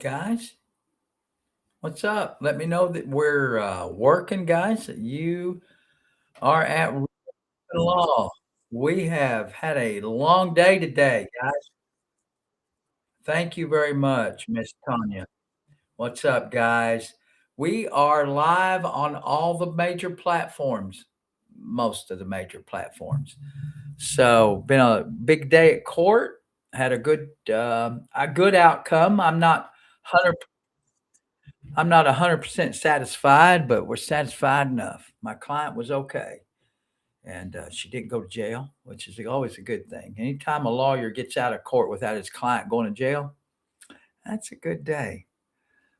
Guys, what's up? Let me know that we're working, guys. That you are at law. We have had a long day today, guys. Thank you very much, Miss Tanya. What's up, guys? We are live on all the major platforms, most of the major platforms. So, been a big day at court. Had a good outcome. Hundred I'm not 100% satisfied, but we're satisfied enough. My client was okay, and she didn't go to jail, which is always a good thing. Anytime a lawyer gets out of court without his client going to jail, that's a good day.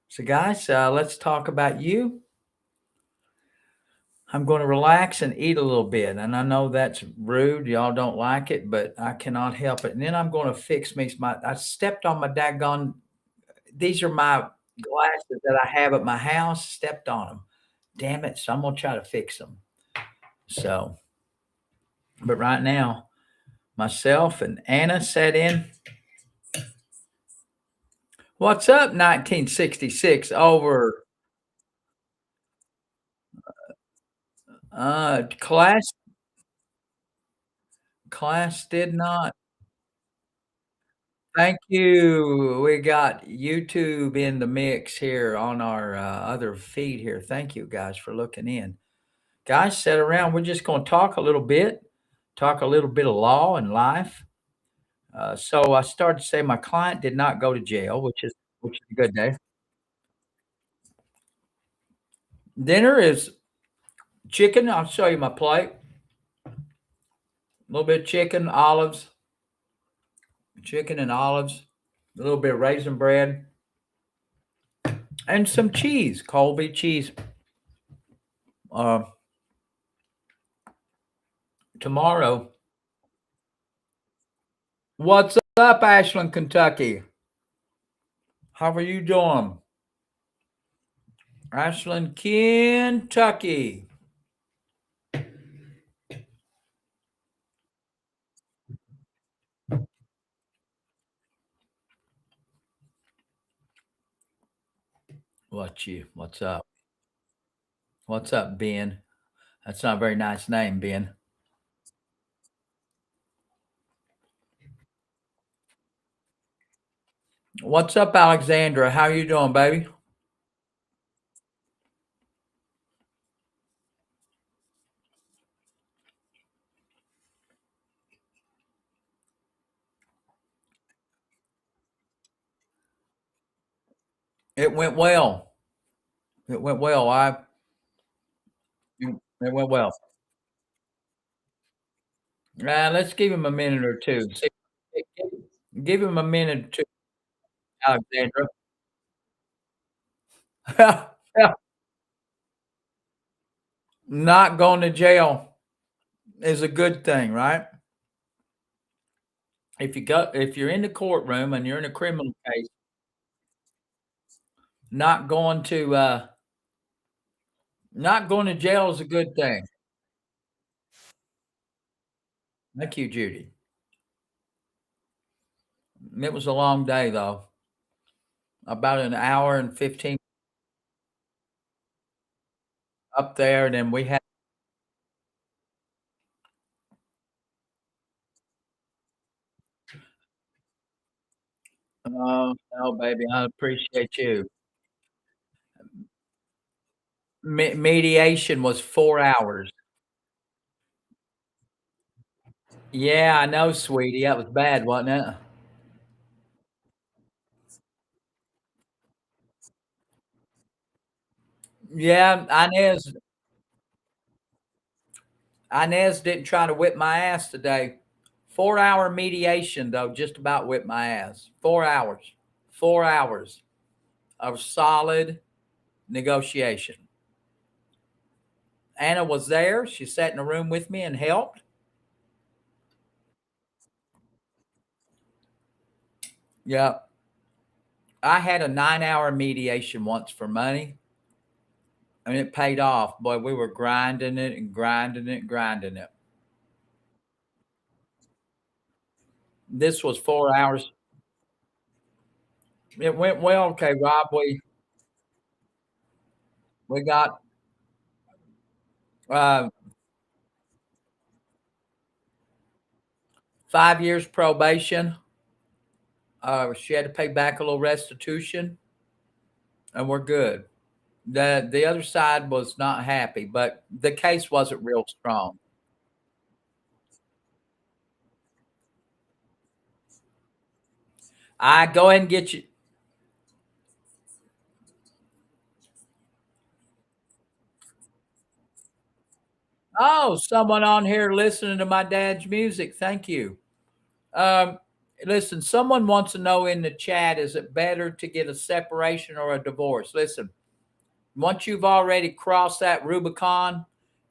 So, guys, let's talk about you. I'm going to relax and eat a little bit. And I know that's rude. Y'all don't like it, but I cannot help it. And then I'm going to fix me I stepped on my daggone, these are my glasses that I have at my house, stepped on them. Damn it. So I'm going to try to fix them. So, but right now, myself and Anna sat in. What's up, 1966? Over class. Class did not. Thank you. We got YouTube in the mix here on our other feed here. Thank you guys for looking in. Guys, sit around. We're just going to talk a little bit of law and life. So I started to say my client did not go to jail, which is a good day. Dinner is chicken. I'll show you my plate. A little bit of chicken and olives, a little bit of raisin bread, and some cheese, Colby cheese. Uh, Tomorrow. What's up, Ashland, Kentucky? How are you doing? Ashland, Kentucky. What's up? What's up, Ben? That's not a very nice name, Ben. What's up, Alexandra? How you doing, baby? It went well. It went well. It went well. Let's give him a minute or two. Give him a minute or two, Alexandra. Not going to jail is a good thing, right? If you're in the courtroom and you're in a criminal case, not going to not going to jail is a good thing. Thank you, Judy. It was a long day though. About an hour and 15 up there, and then we had oh no, baby, I appreciate you. Mediation was 4 hours. Yeah, I know, sweetie. That was bad, wasn't it? Yeah, Inez didn't try to whip my ass today. 4 hour mediation, though, just about whipped my ass. 4 hours. 4 hours of solid negotiation. Anna was there. She sat in the room with me and helped. Yeah. I had a 9 hour mediation once for money, and it paid off. Boy, we were grinding it and grinding it and grinding it. This was 4 hours. It went well. Okay, Rob. We got 5 years probation. She had to pay back a little restitution, and we're good. The other side was not happy, but the case wasn't real strong. I go ahead and get you. Oh, someone on here listening to my dad's music. Thank you. Um, Listen, someone wants to know in the chat, is it better to get a separation or a divorce? Listen, once you've already crossed that Rubicon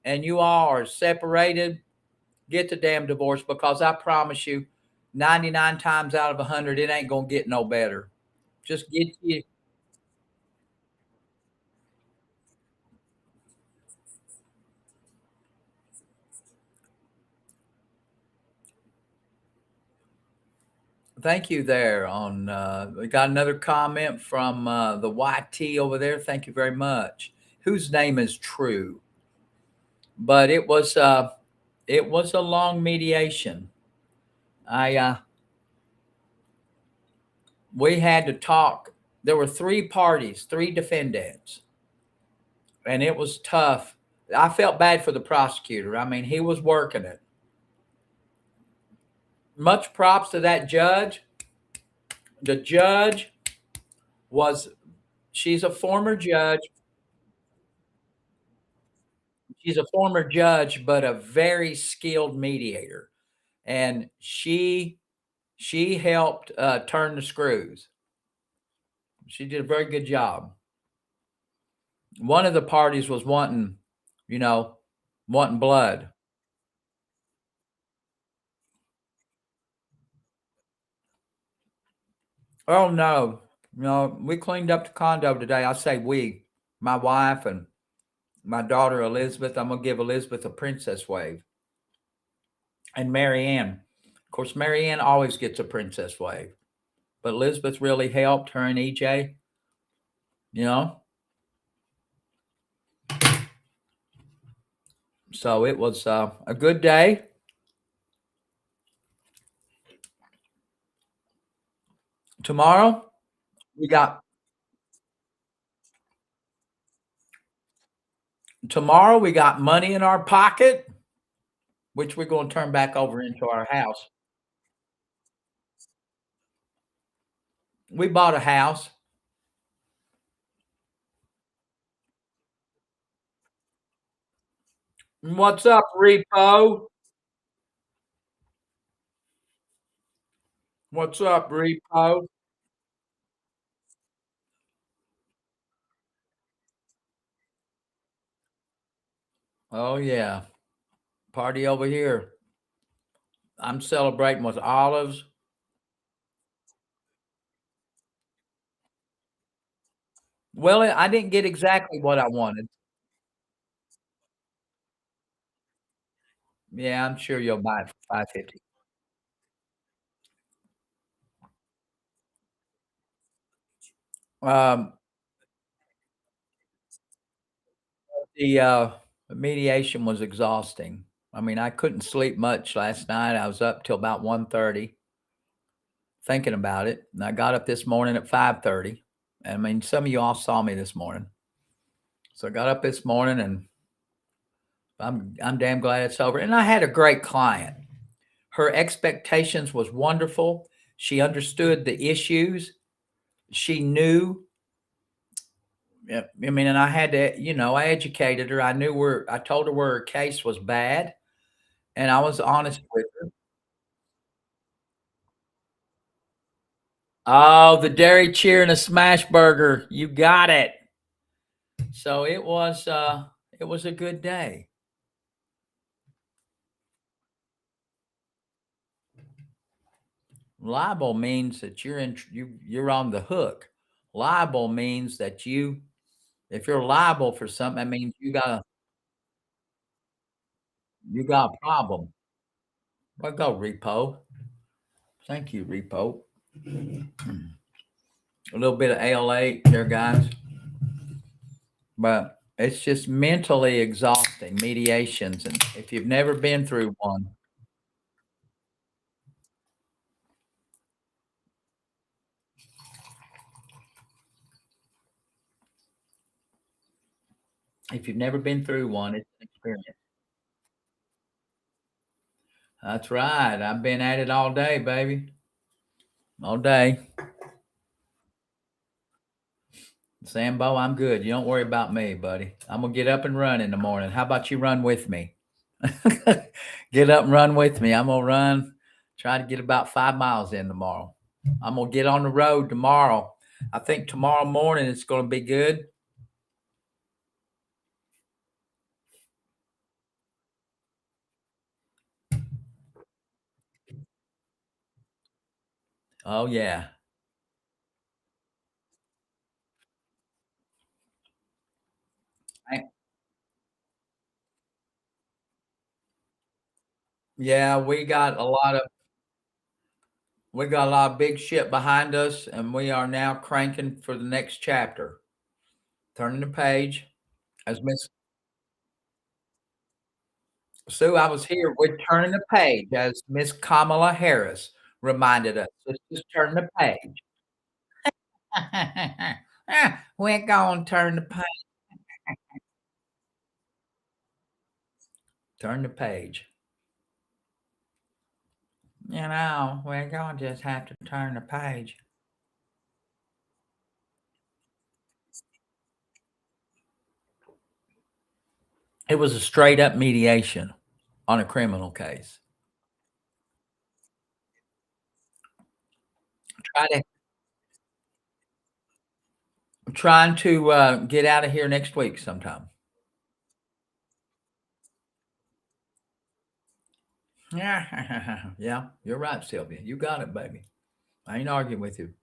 and you all are separated, get the damn divorce, because I promise you, 99 times out of 100, it ain't going to get no better. Just get you. Thank you there on we got another comment from the YT over there. Thank you very much. Whose name is True. But it was a long mediation. I We had to talk. There were three parties, three defendants, and it was tough. I felt bad for the prosecutor. I mean, he was working it. Much props to that judge. The judge was she's a former judge. She's a former judge, but a very skilled mediator, and she helped turn the screws. She did a very good job. One of the parties was wanting, you know, wanting blood. Oh no, no, we cleaned up the condo today. I say we, my wife and my daughter Elizabeth. I'm gonna give Elizabeth a princess wave, and Marianne. Of course, Marianne always gets a princess wave, but Elizabeth really helped her and EJ. You know, so it was a good day. Tomorrow we got money in our pocket, which we're going to turn back over into our house. We bought a house. What's up, Repo? What's up, Repo? Oh yeah, party over here. I'm celebrating with olives. Well, I didn't get exactly what I wanted. Yeah, I'm sure you'll buy it for 5.50. Um, the mediation was exhausting. I mean, I couldn't sleep much last night. I was up till about 1:30 thinking about it, and I got up this morning at 5:30. I mean, some of you all saw me this morning. So I got up this morning, and I'm damn glad it's over. And I had a great client. Her expectations was wonderful. She understood the issues. She knew. Yeah, I mean, and I had to, I educated her. I knew I told her where her case was bad, and I was honest with her. Oh, the dairy cheer and a smash burger. You got it. So it was a good day. Liable means that you're on the hook. Liable means that if you're liable for something, that means you got a problem. Well, go, Repo. Thank you, Repo. a little bit of ALA there, guys. But it's just mentally exhausting mediations. And if you've never been through one, if you've never been through one, it's an experience. That's right. I've been at it all day, baby. All day. Sambo, I'm good. You don't worry about me, buddy. I'm gonna get up and run in the morning. How about you run with me? Get up and run with me. I'm gonna run, try to get about 5 miles in tomorrow. I'm gonna get on the road tomorrow. I think tomorrow morning it's gonna be good. Oh yeah. Yeah, we got a lot of big shit behind us, and we are now cranking for the next chapter. Turning the page. As Miss Sue, I was here. We're turning the page, as Miss Kamala Harris reminded us. Let's just turn the page. We're going to turn the page. Turn the page. We're going to just have to turn the page. It was a straight up mediation on a criminal case. Try to I'm trying to get out of here next week sometime. Yeah, yeah, you're right, Sylvia. You got it, baby. I ain't arguing with you.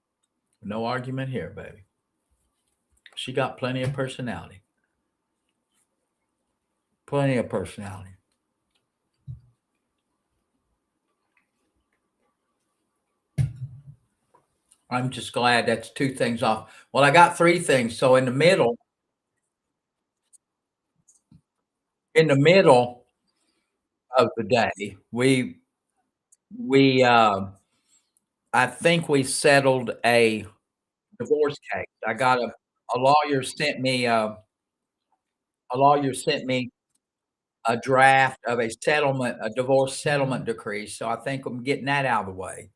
No argument here, baby. She got plenty of personality. Plenty of personality. I'm just glad that's two things off. Well, I got three things. So in the middle of the day, we I think we settled a divorce case. I got a lawyer sent me a lawyer sent me a draft of a divorce settlement decree. So I think I'm getting that out of the way.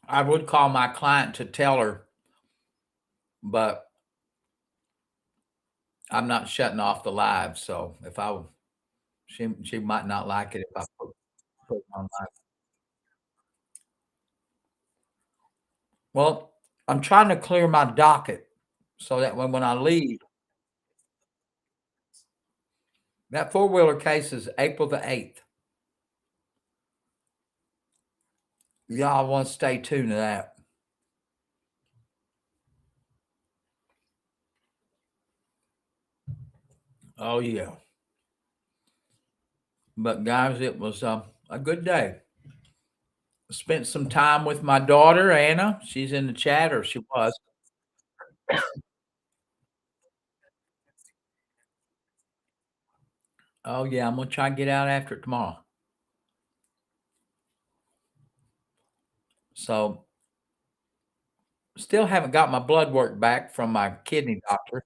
I would call my client to tell her, but I'm not shutting off the live. So if I she might not like it if I put it on live. Well, I'm trying to clear my docket so that when I leave, that four-wheeler case is April the 8th. Y'all want to stay tuned to that. Oh yeah. But guys, it was a good day. Spent some time with my daughter Anna. She's in the chat, or she was. Oh yeah, I'm gonna try and get out after it tomorrow. So still haven't got my blood work back from my kidney doctor.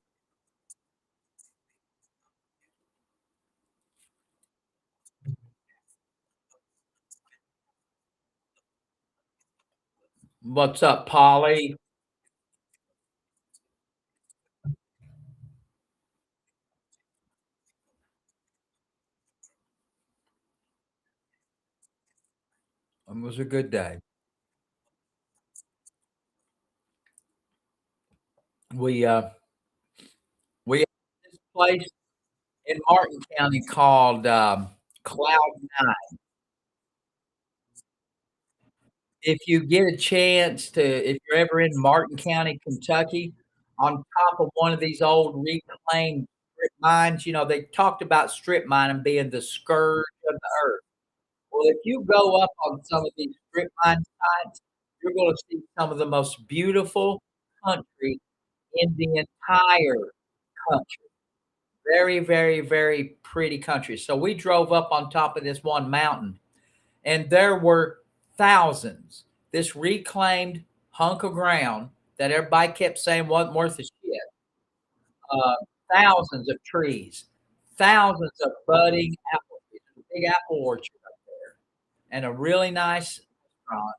What's up, Polly? It was a good day. We we have this place in Martin County called Cloud Nine. If you get a chance to, if you're ever in Martin County, Kentucky, on top of one of these old reclaimed strip mines, they talked about strip mining being the scourge of the earth. Well, if you go up on some of these strip mine sites, you're gonna see some of the most beautiful country in the entire country. Very, very, very pretty country. So we drove up on top of this one mountain, and there were thousands. This reclaimed hunk of ground that everybody kept saying wasn't worth a shit. Uh, Thousands of trees, thousands of budding apple trees, a big apple orchard up there, and a really nice restaurant.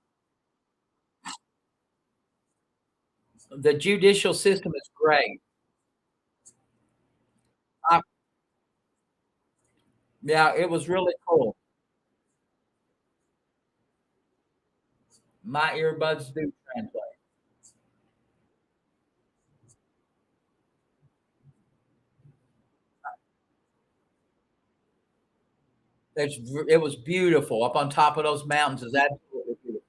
The judicial system is great. I Yeah, it was really cool. My earbuds do translate. It was beautiful. Up on top of those mountains is absolutely beautiful.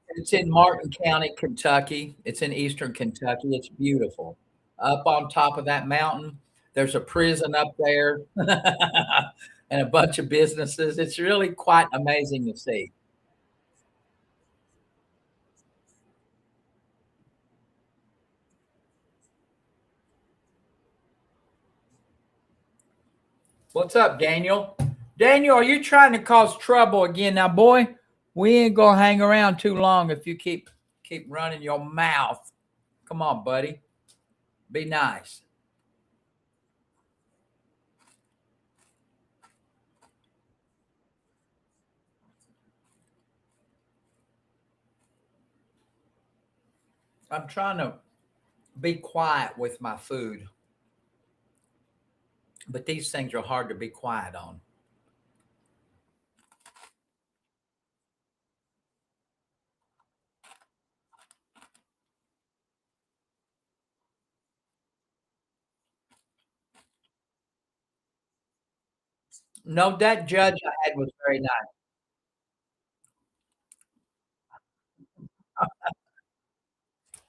It's in Martin County, Kentucky. It's in Eastern Kentucky. It's beautiful. Up on top of that mountain, there's a prison up there and a bunch of businesses. It's really quite amazing to see. What's up, Daniel? Daniel, are you trying to cause trouble again? Now, boy, we ain't gonna hang around too long if you keep running your mouth. Come on, buddy. Be nice. I'm trying to be quiet with my food, but these things are hard to be quiet on. No, that judge I had was very nice.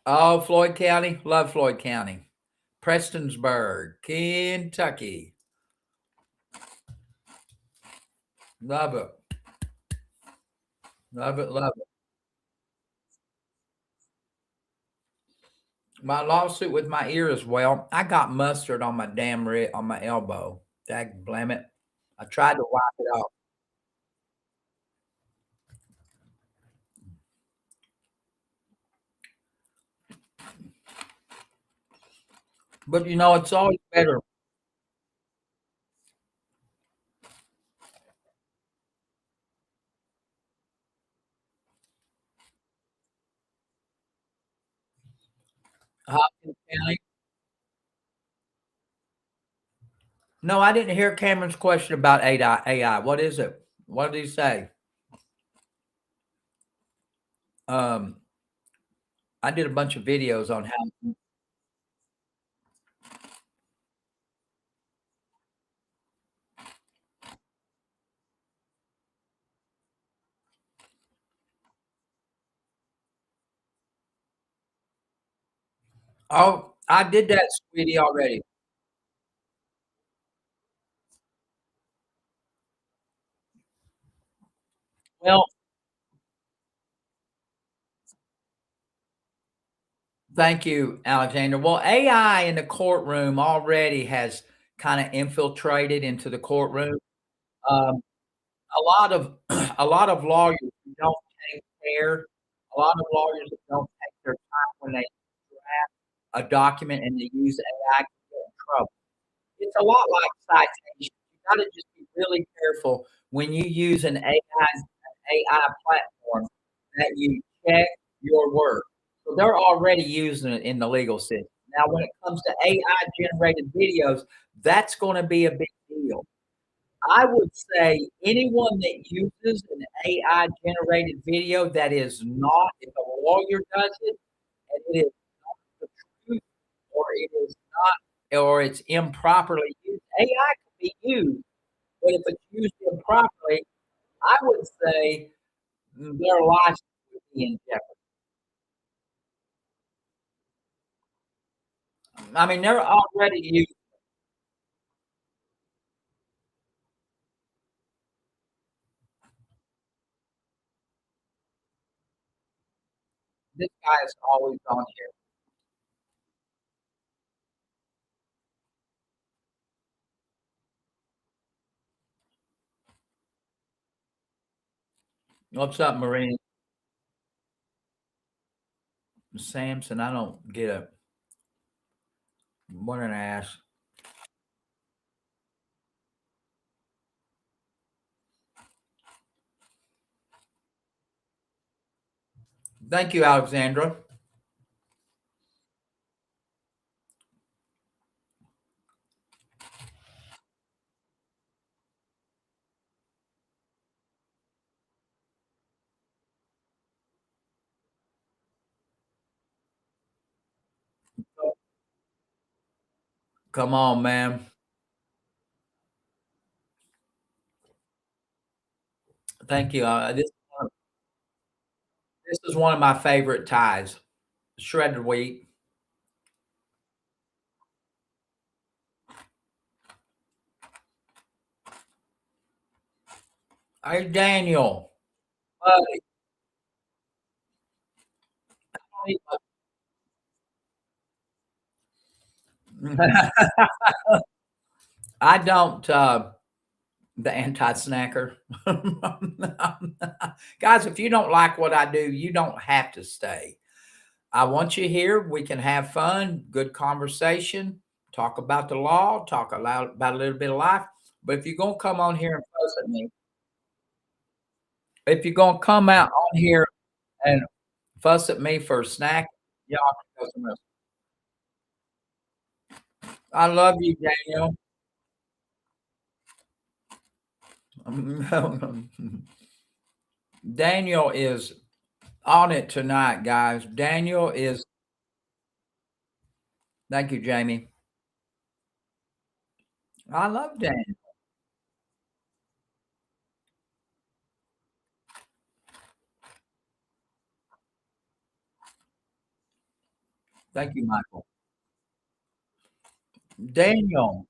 Oh, Floyd County, love Floyd County. Prestonsburg, Kentucky, love it, love it, love it. My lawsuit with my ear as well. I got mustard on my damn on my elbow. Dag blam it. I tried to wipe it off, but it's always better. Hopkins County. No, I didn't hear Cameron's question about AI. AI. What is it? What did he say? Um, I did a bunch of videos on how. Oh, I did that, sweetie, already. Well, thank you, Alexander. Well, AI in the courtroom already has kind of infiltrated into the courtroom. Um, a lot of a lot of lawyers who don't take care. A lot of lawyers that don't take their time when they draft a document and they use AI can get in trouble. It's a lot like citations. You gotta just be really careful when you use an AI platform that you check your work. So they're already using it in the legal system. Now, when it comes to AI generated videos, that's gonna be a big deal. I would say anyone that uses an AI generated video that is not, if a lawyer does it and it is not the truth or it is not, or it's improperly used, AI can be used, but if it's used improperly, I would say their lives would be in jeopardy. I mean, they're already used. This guy is always on here. What's up, Marine? Samson, I don't get it. What an ass. Thank you, Alexandra. Come on, man. Thank you. This is one of my favorite ties. Shredded wheat. Hey, Daniel. Buddy. I don't, the anti-snacker. Guys, if you don't like what I do, you don't have to stay. I want you here. We can have fun, good conversation, talk about the law, talk about a little bit of life. But if you're gonna come on here and fuss at me, if you're gonna come out on here and fuss at me for a snack, y'all can go somewhere else. I love you, Daniel. Daniel is on it tonight, guys. Daniel is thank you, Jamie. I love Daniel. Thank you, Michael. Daniel.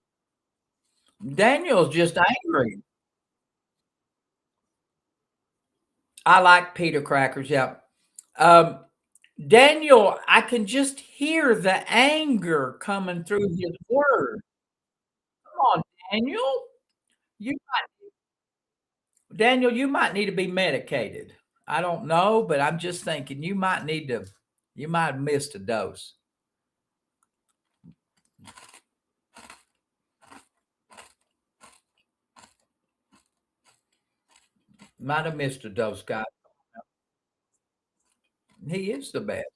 Daniel's just angry. I like Peter crackers, yeah. Um, Daniel, I can just hear the anger coming through his words. Come on, Daniel. You Daniel, you might need to be medicated. I don't know, but I'm just thinking you might have missed a dose. Might have missed a dose, guy. He is the best.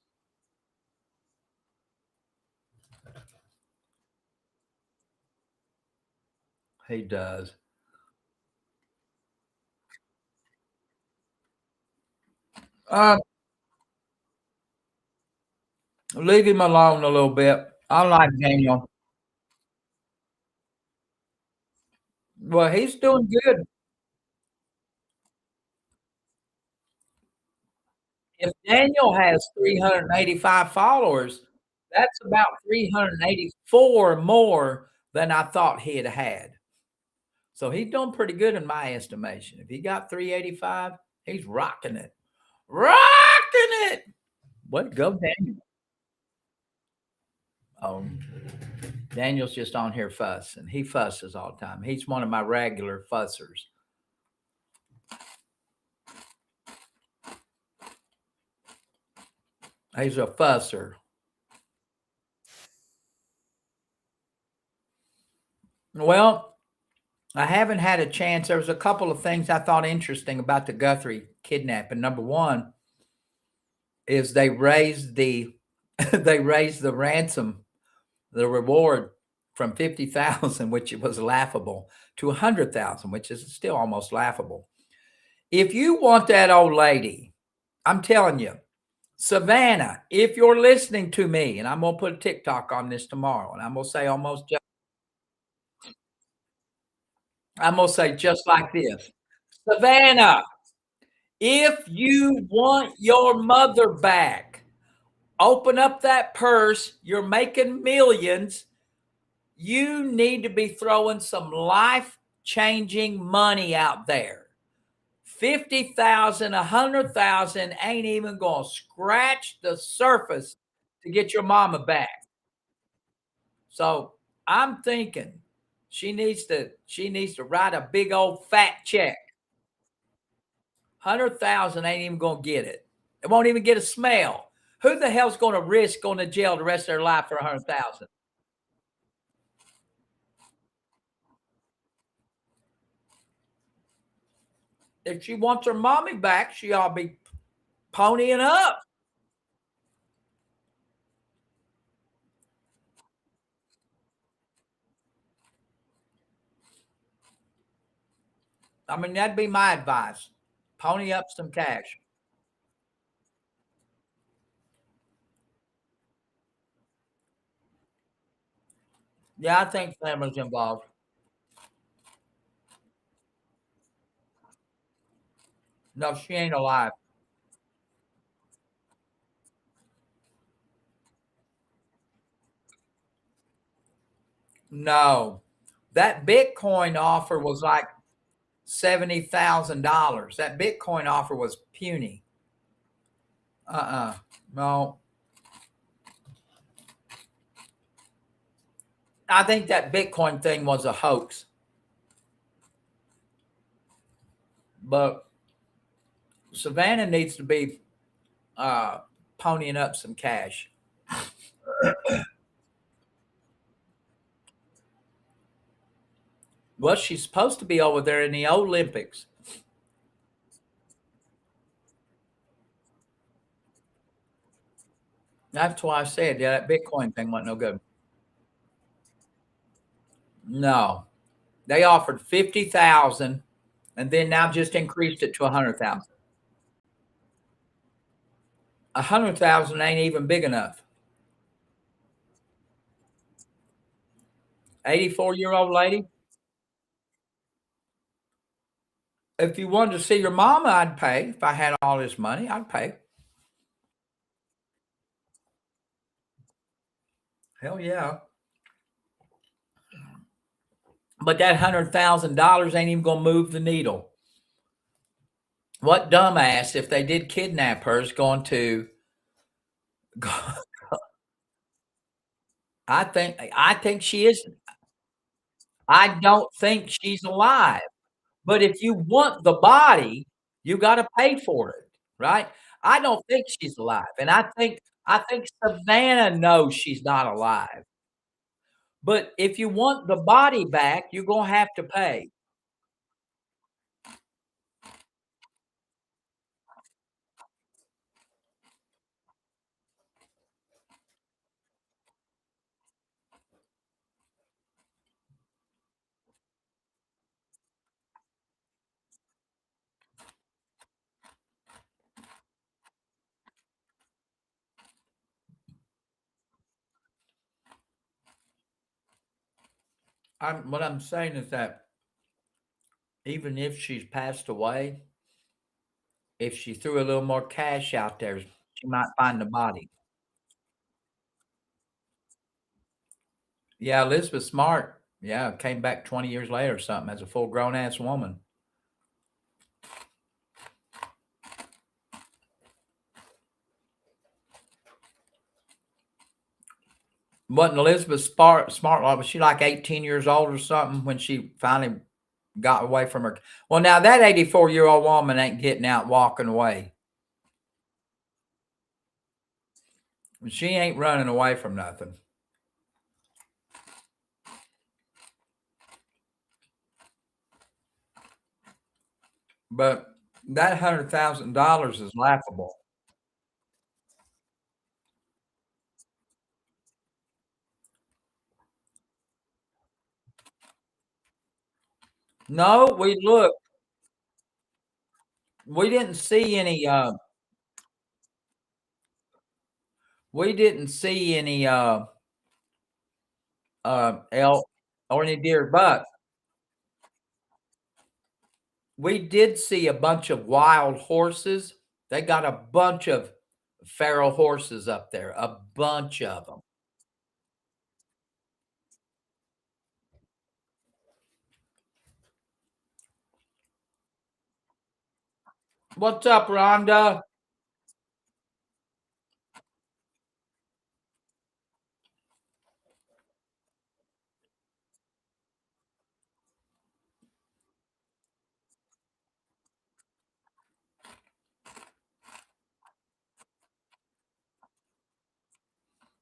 He does. Uh, leave him alone a little bit. I like Daniel. Well, he's doing good. If Daniel has 385 followers, that's about 384 more than I thought he had had. So he's doing pretty good in my estimation. If he got 385, he's rocking it. Rocking it. What go Daniel? Um, Daniel's just on here fussing. He fusses all the time. He's one of my regular fussers. He's a fusser. Well, I haven't had a chance. There was a couple of things I thought interesting about the Guthrie kidnapping. Number one is they raised the they raised the ransom, the reward from 50,000, which was laughable, to 100,000, which is still almost laughable. If you want that old lady, I'm telling you, Savannah, if you're listening to me, and I'm gonna put a TikTok on this tomorrow, and I'm gonna say just like this, Savannah, If you want your mother back, open up that purse. You're making millions. You need to be throwing some life changing money out there. 50,000, 100,000 ain't even going to scratch the surface to get your mama back. So I'm thinking she needs to write a big old fat check. 100,000 ain't even gonna get it. It won't even get a smell. Who the hell's gonna risk going to jail the rest of their life for 100,000? If she wants her mommy back, she ought to be ponying up. I mean, that'd be my advice. Pony up some cash. Yeah, I think family's involved. No, she ain't alive. No. That Bitcoin offer was like $70,000. That Bitcoin offer was puny. Uh-uh. No. I think that Bitcoin thing was a hoax, but Savannah needs to be uh, ponying up some cash. Well, she's supposed to be over there in the Olympics. That's why I said, yeah, that Bitcoin thing wasn't no good. No, they offered 50,000, and then now just increased it to 100,000. 100,000 ain't even big enough. 84-year-old lady. If you wanted to see your mama, I'd pay. If I had all this money, I'd pay. Hell yeah. But that $100,000 ain't even gonna move the needle. What dumbass, if they did kidnap her, is going to go. I think she is. I don't think she's alive. But if you want the body, you gotta pay for it, right? I don't think she's alive, and I think Savannah knows she's not alive. But if you want the body back, you're gonna have to pay. What I'm saying is that even if she's passed away, if she threw a little more cash out there, she might find the body. Yeah, Elizabeth Smart, yeah, came back 20 years later or something as a full grown ass woman. Wasn't Elizabeth Smart, like, was she like 18 years old or something when she finally got away from her? Well, now that 84-year-old woman ain't getting out walking away. She ain't running away from nothing. But that $100,000 is laughable. No, we didn't see any, we didn't see any, elk or any deer, but We did see a bunch of wild horses. They got a bunch of feral horses up there, a bunch of them. What's up, Rhonda?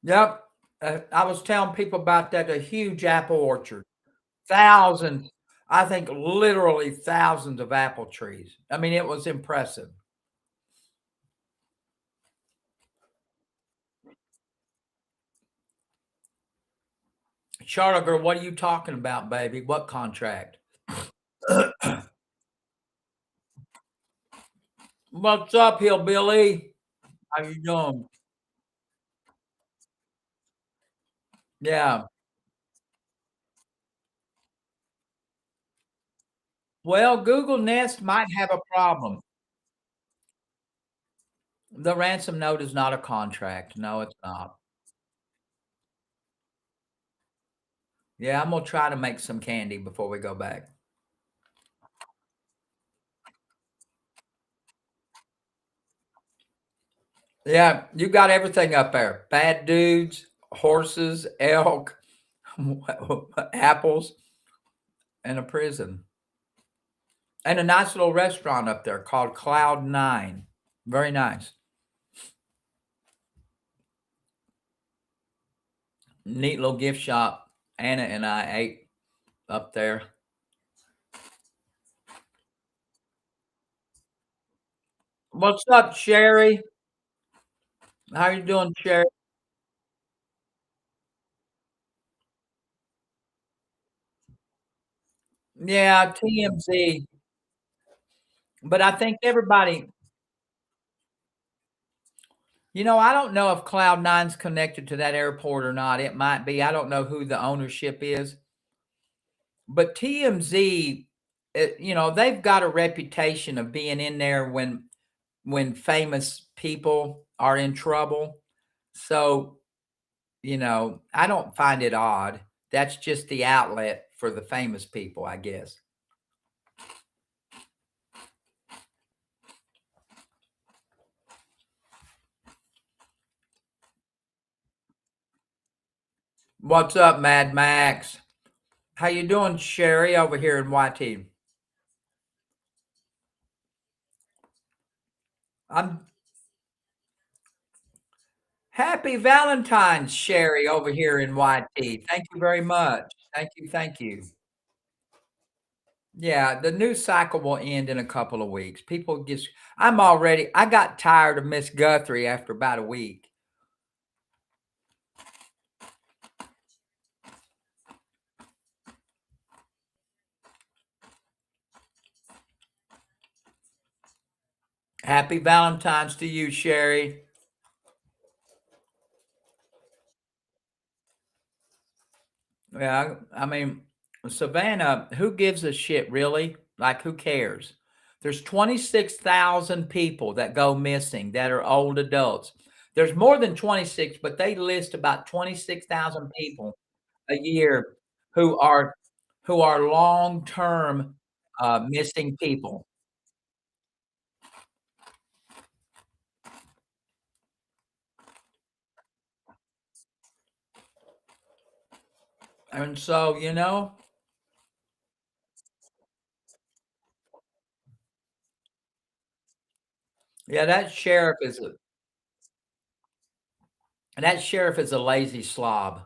Yep. I was telling people about that, a huge apple orchard. Thousands, I think literally thousands of apple trees. I mean, it was impressive. Charlotte girl, what are you talking about, baby? What contract? What's up, hillbilly? How you doing? Yeah. Well, Google Nest might have a problem. The ransom note is not a contract. No, it's not. Yeah, I'm gonna try to make some candy before we go back. Yeah, you got everything up there. Bad dudes, horses, elk, apples, and a prison. And a nice little restaurant up there called Cloud Nine. Very nice. Neat little gift shop. Anna and I ate up there. What's up, Sherry? How you doing, Sherry? Yeah, TMZ. But I think everybody, I don't know if Cloud Nine's connected to that airport or not. It might be. I don't know who the ownership is. But TMZ, they've got a reputation of being in there when famous people are in trouble. So, I don't find it odd. That's just the outlet for the famous people, I guess. What's up, Mad Max? How you doing, Sherry, over here in YT? I'm happy Valentine's, Sherry, over here in YT. Thank you very much. Thank you, thank you. Yeah, the news cycle will end in a couple of weeks. I got tired of Miss Guthrie after about a week. Happy Valentine's to you, Sherry. Yeah, I mean, Savannah, who gives a shit, really? Like, who cares? There's 26,000 people that go missing that are old adults. There's more than 26, but they list about 26,000 people a year who are long-term missing people. And so, yeah, that sheriff is a lazy slob.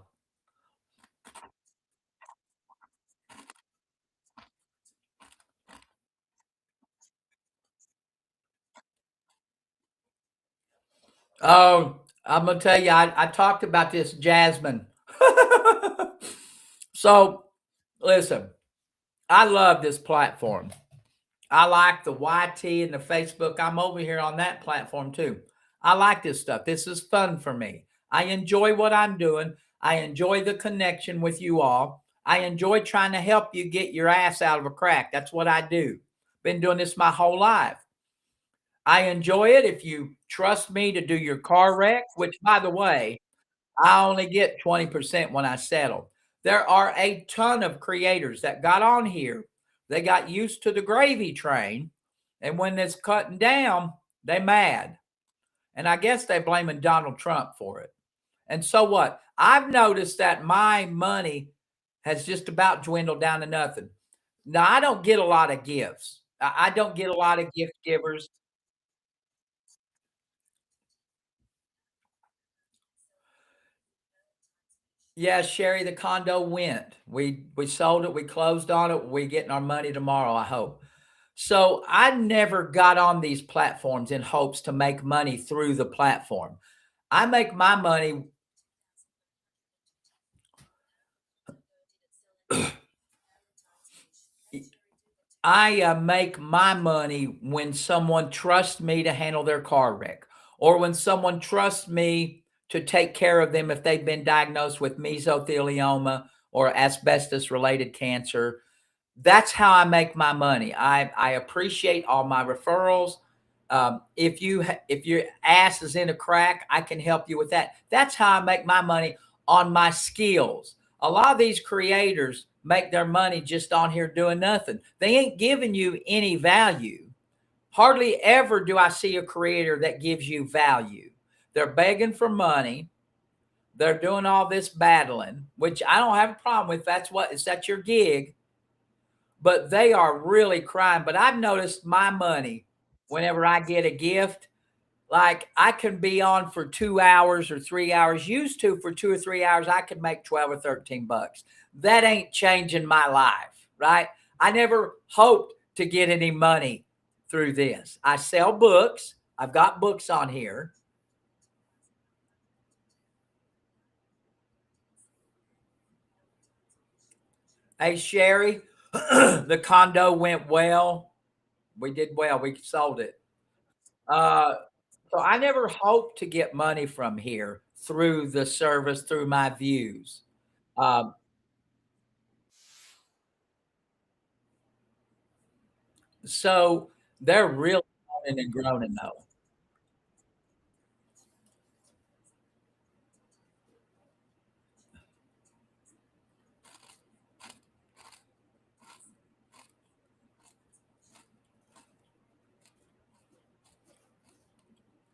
Oh, I'm gonna tell you, I talked about this, Jasmine. So, listen, I love this platform. I like the YT and the Facebook. I'm over here on that platform too. I like this stuff. This is fun for me. I enjoy what I'm doing. I enjoy the connection with you all. I enjoy trying to help you get your ass out of a crack. That's what I do been doing this my whole life. I enjoy it if you trust me to do your car wreck, which, by the way, I only get 20% when I settle. There are a ton of creators that got on here. They got used to the gravy train, and when it's cutting down, they mad. And I guess they blaming Donald Trump for it. And so what? I've noticed that my money has just about dwindled down to nothing. Now, I don't get a lot of gifts. I don't get a lot of gift givers. Yeah, Sherry, the condo went. We sold it, we closed on it, we getting our money tomorrow, I hope. So I never got on these platforms in hopes to make money through the platform. I make my money. I make my money when someone trusts me to handle their car wreck, or when someone trusts me to take care of them if they've been diagnosed with mesothelioma or asbestos related cancer. That's how I make my money. I appreciate all my referrals. If your ass is in a crack, I can help you with that. That's how I make my money on my skills. A lot of these creators make their money just on here doing nothing. They ain't giving you any value. Hardly ever do I see a creator that gives you value. They're begging for money. They're doing all this battling, which I don't have a problem with. That's your gig, but they are really crying. But I've noticed my money, whenever I get a gift, like I can be on for 2 hours or 3 hours. Used to for 2 or 3 hours, I could make 12 or 13 bucks. That ain't changing my life, right? I never hoped to get any money through this. I sell books. I've got books on here. Hey, Sherry, the condo went well. We did well. We sold it. Uh, so I never hoped to get money from here through the service, through my views. Um, so they're really moaning and groaning though.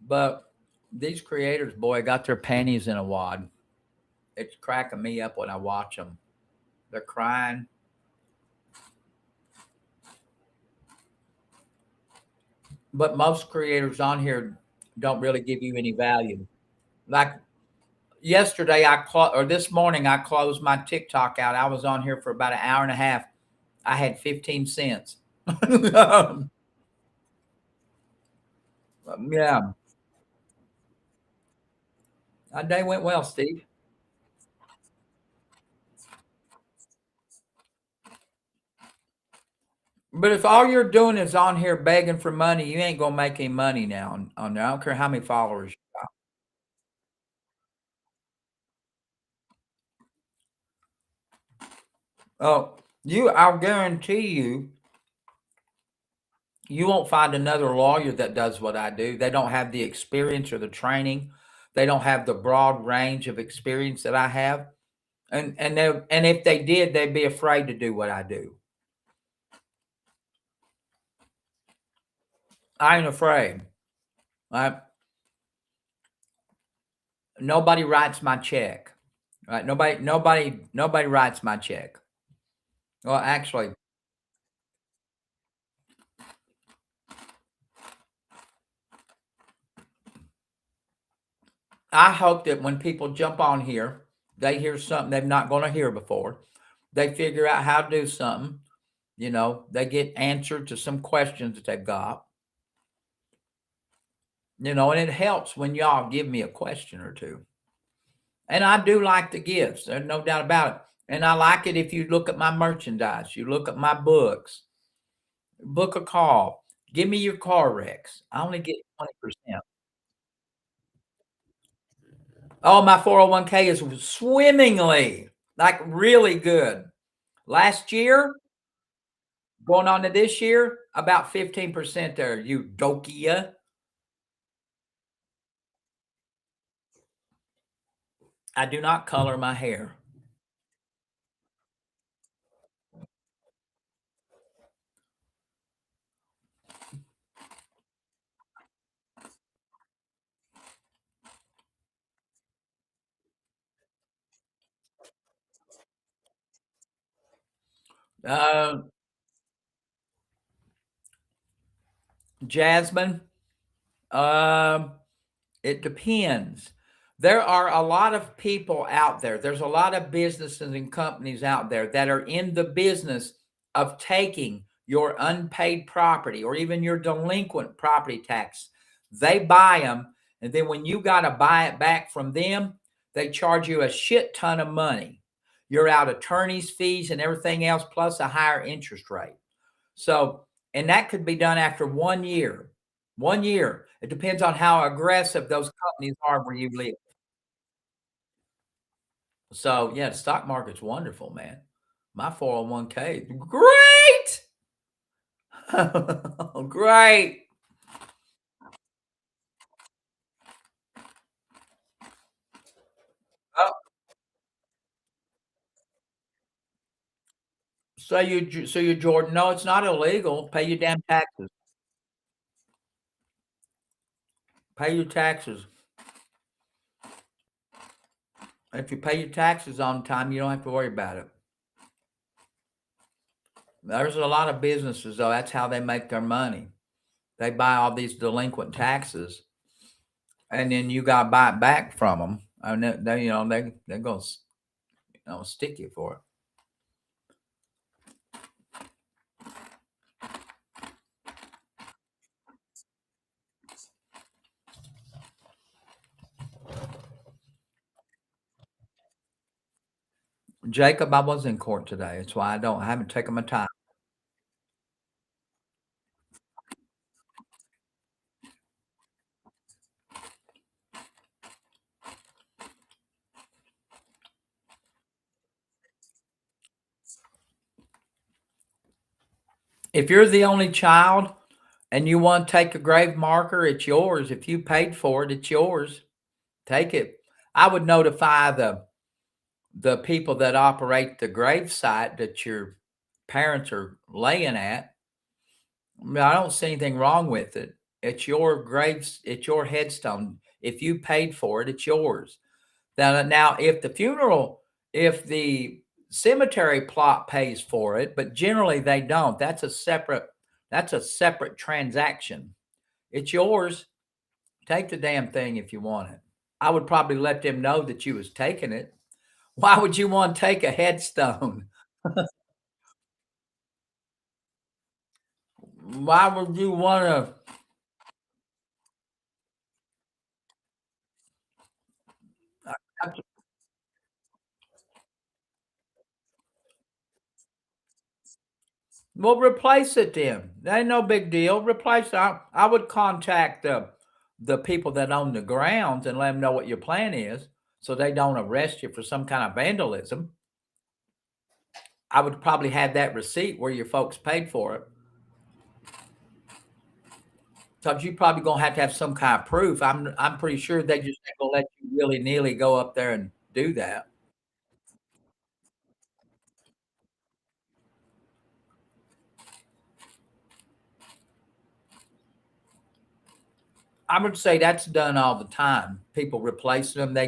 But these creators, boy, got their panties in a wad. It's cracking me up when I watch them. They're crying. But most creators on here don't really give you any value. Like yesterday, or this morning, I closed my TikTok out. I was on here for about an hour and a half. I had 15 cents. Yeah, our day went well, Steve. But if all you're doing is on here begging for money, you ain't gonna make any money now on there. I don't care how many followers. Oh, I'll guarantee you, you won't find another lawyer that does what I do. They don't have the experience or the training. They don't have the broad range of experience that I have. And if they did, they'd be afraid to do what I do. I ain't afraid. I, nobody writes my check. Right? Nobody writes my check. Well, actually, I hope that when people jump on here, they hear something they're not going to hear before. They figure out how to do something. They get answered to some questions that they've got. And it helps when y'all give me a question or two. And I do like the gifts. There's no doubt about it. And I like it if you look at my merchandise, you look at my books, book a call, give me your car wrecks. I only get 20%. Oh, my 401k is swimmingly, like really good. Last year, going on to this year, About 15% there, Eudokia. I do not color my hair. Uh, Jasmine, um, it depends. There are a lot of people out there. There's a lot of businesses and companies out there that are in the business of taking your unpaid property or even your delinquent property tax. They buy them, and then when you got to buy it back from them, they charge you a shit ton of money. You're out attorney's fees and everything else, plus a higher interest rate. So, and that could be done after 1 year. 1 year. It depends on how aggressive those companies are where you live. So, yeah, the stock market's wonderful, man. My 401k, great. Great. Oh, so you Jordan, no, it's not illegal. Pay your damn taxes. Pay your taxes. If you pay your taxes on time, you don't have to worry about it. There's a lot of businesses, though, that's how they make their money. They buy all these delinquent taxes, and then you gotta buy it back from them. And they're gonna stick you for it. Jacob, I was in court today. That's why I haven't taken my time. If you're the only child and you want to take a grave marker, it's yours. If you paid for it, it's yours. Take it. I would notify the people that operate the grave site that your parents are laying at. I mean, I don't see anything wrong with it. It's your graves, it's your headstone. If you paid for it, it's yours. Now, if the cemetery plot pays for it, but generally they don't. That's a separate transaction. It's yours. Take the damn thing if you want it. I would probably let them know that you was taking it. Why would you want to take a headstone? Why would you want to? Well, replace it then. That ain't no big deal. Replace it. I would contact the people that own the grounds and let them know what your plan is, so they don't arrest you for some kind of vandalism. I would probably have that receipt where your folks paid for it. So you probably gonna have to have some kind of proof. I'm pretty sure they just ain't gonna let you willy nilly go up there and do that. I would say that's done all the time. People replacing them. They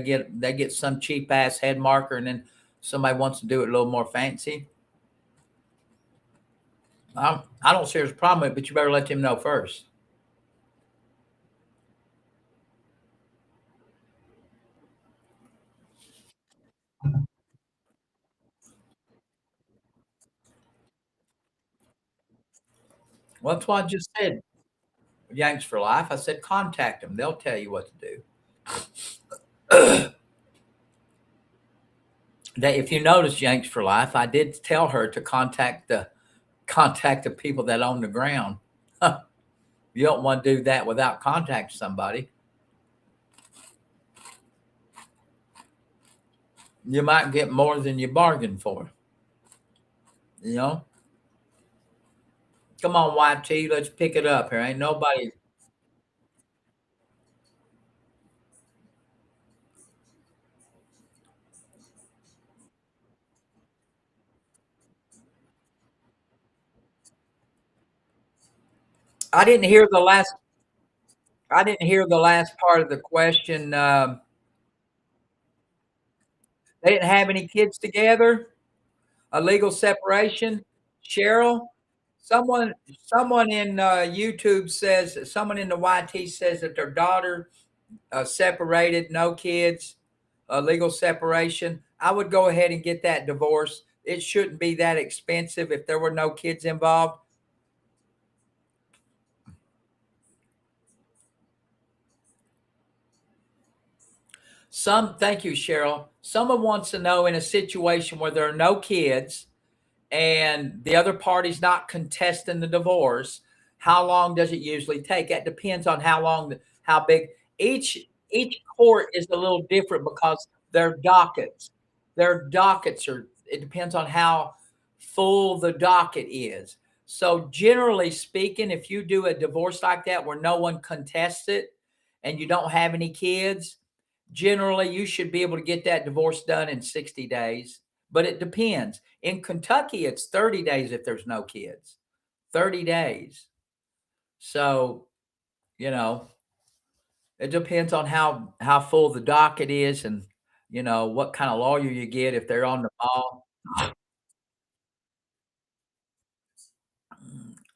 get some cheap ass head marker, and then somebody wants to do it a little more fancy. I don't see there's a problem with it, but you better let them know first. Well, that's what I just said. Yanks for life. I said contact them. They'll tell you what to do. If you notice, Yanks for life, I did tell her to contact the people that own the ground. You don't want to do that without contacting somebody. You might get more than you bargained for. You know. Come on, YT, let's pick it up here. Ain't nobody. I didn't hear the last. I didn't hear the last part of the question. They didn't have any kids together. A legal separation. Cheryl, someone in YouTube says someone in the YT says that their daughter separated, no kids, legal separation. I would go ahead and get that divorce. It shouldn't be that expensive if there were no kids involved. Thank you, Cheryl. Someone wants to know in a situation where there are no kids and the other party's not contesting the divorce, how long does it usually take? That depends on how long, how big each court is a little different because their dockets, are. It depends on how full the docket is. So generally speaking, if you do a divorce like that where no one contests it and you don't have any kids, generally you should be able to get that divorce done in 60 days, but it depends. In Kentucky, it's 30 days if there's no kids. 30 days. So, you know, it depends on how full the docket is and what kind of lawyer you get if they're on the ball.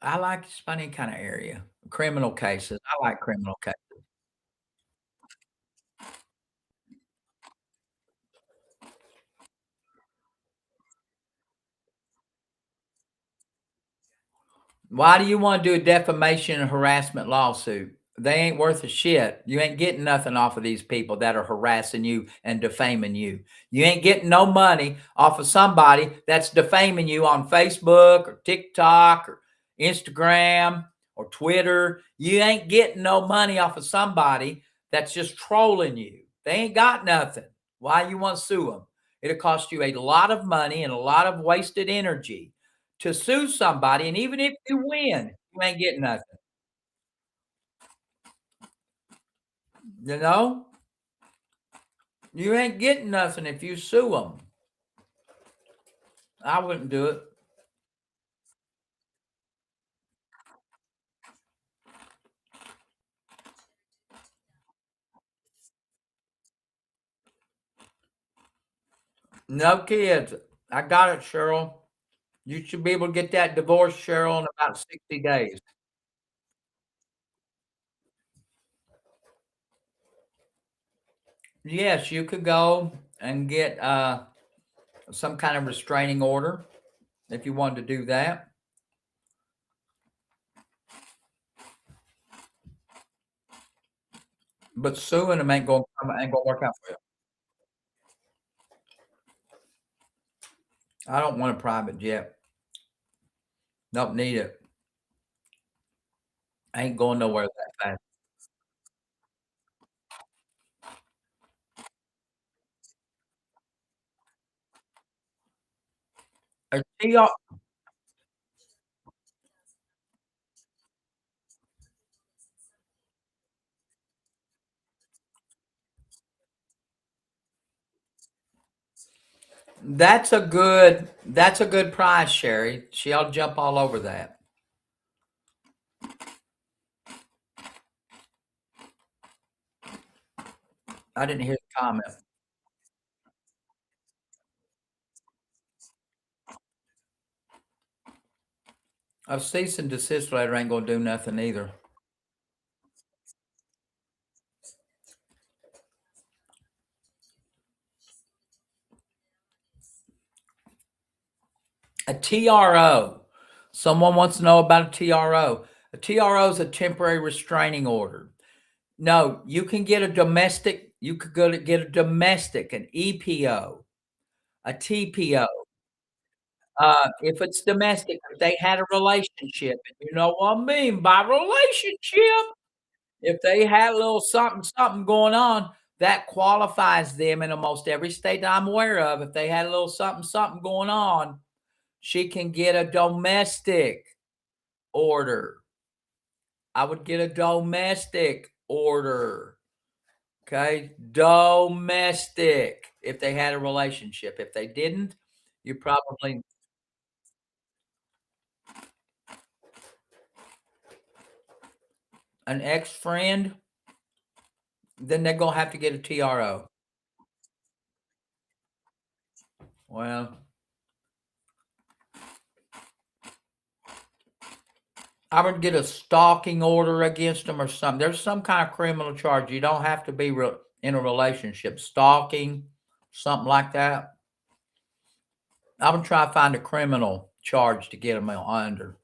I like any kind of area. Criminal cases. I like criminal cases. Why do you want to do a defamation and harassment lawsuit? They ain't worth a shit. You ain't getting nothing off of these people that are harassing you and defaming you. You ain't getting no money off of somebody that's defaming you on Facebook or TikTok or Instagram or Twitter. You ain't getting no money off of somebody that's just trolling you. They ain't got nothing. Why you want to sue them? It'll cost you a lot of money and a lot of wasted energy to sue somebody, and even if you win, you ain't getting nothing. You know? You ain't getting nothing if you sue them. I wouldn't do it. No kids. I got it, Cheryl. You should be able to get that divorce, Cheryl, in about 60 days. Yes, you could go and get some kind of restraining order if you wanted to do that. But suing them ain't gonna work out for you. I don't want a private jet. Don't need it. I ain't going nowhere that fast. See y'all. That's a good prize, Sherry. She'll jump all over that. I didn't hear the comment. A cease and desist letter ain't gonna do nothing either. A TRO. Someone wants to know about a TRO. A TRO is a temporary restraining order. No, you can get a domestic. You could go to get a domestic, an EPO, a TPO. If it's domestic, if they had a relationship, and you know what I mean by relationship. If they had a little something, something going on, that qualifies them in almost every state that I'm aware of. If they had a little something, something going on, she can get a domestic. order. I would get a domestic order. Okay. Domestic. If they had a relationship. If they didn't, you probably an ex-friend, then they're gonna have to get a TRO. Well, I would get a stalking order against them or something. There's some kind of criminal charge. You don't have to be in a relationship. Stalking, something like that. I would try to find a criminal charge to get them under.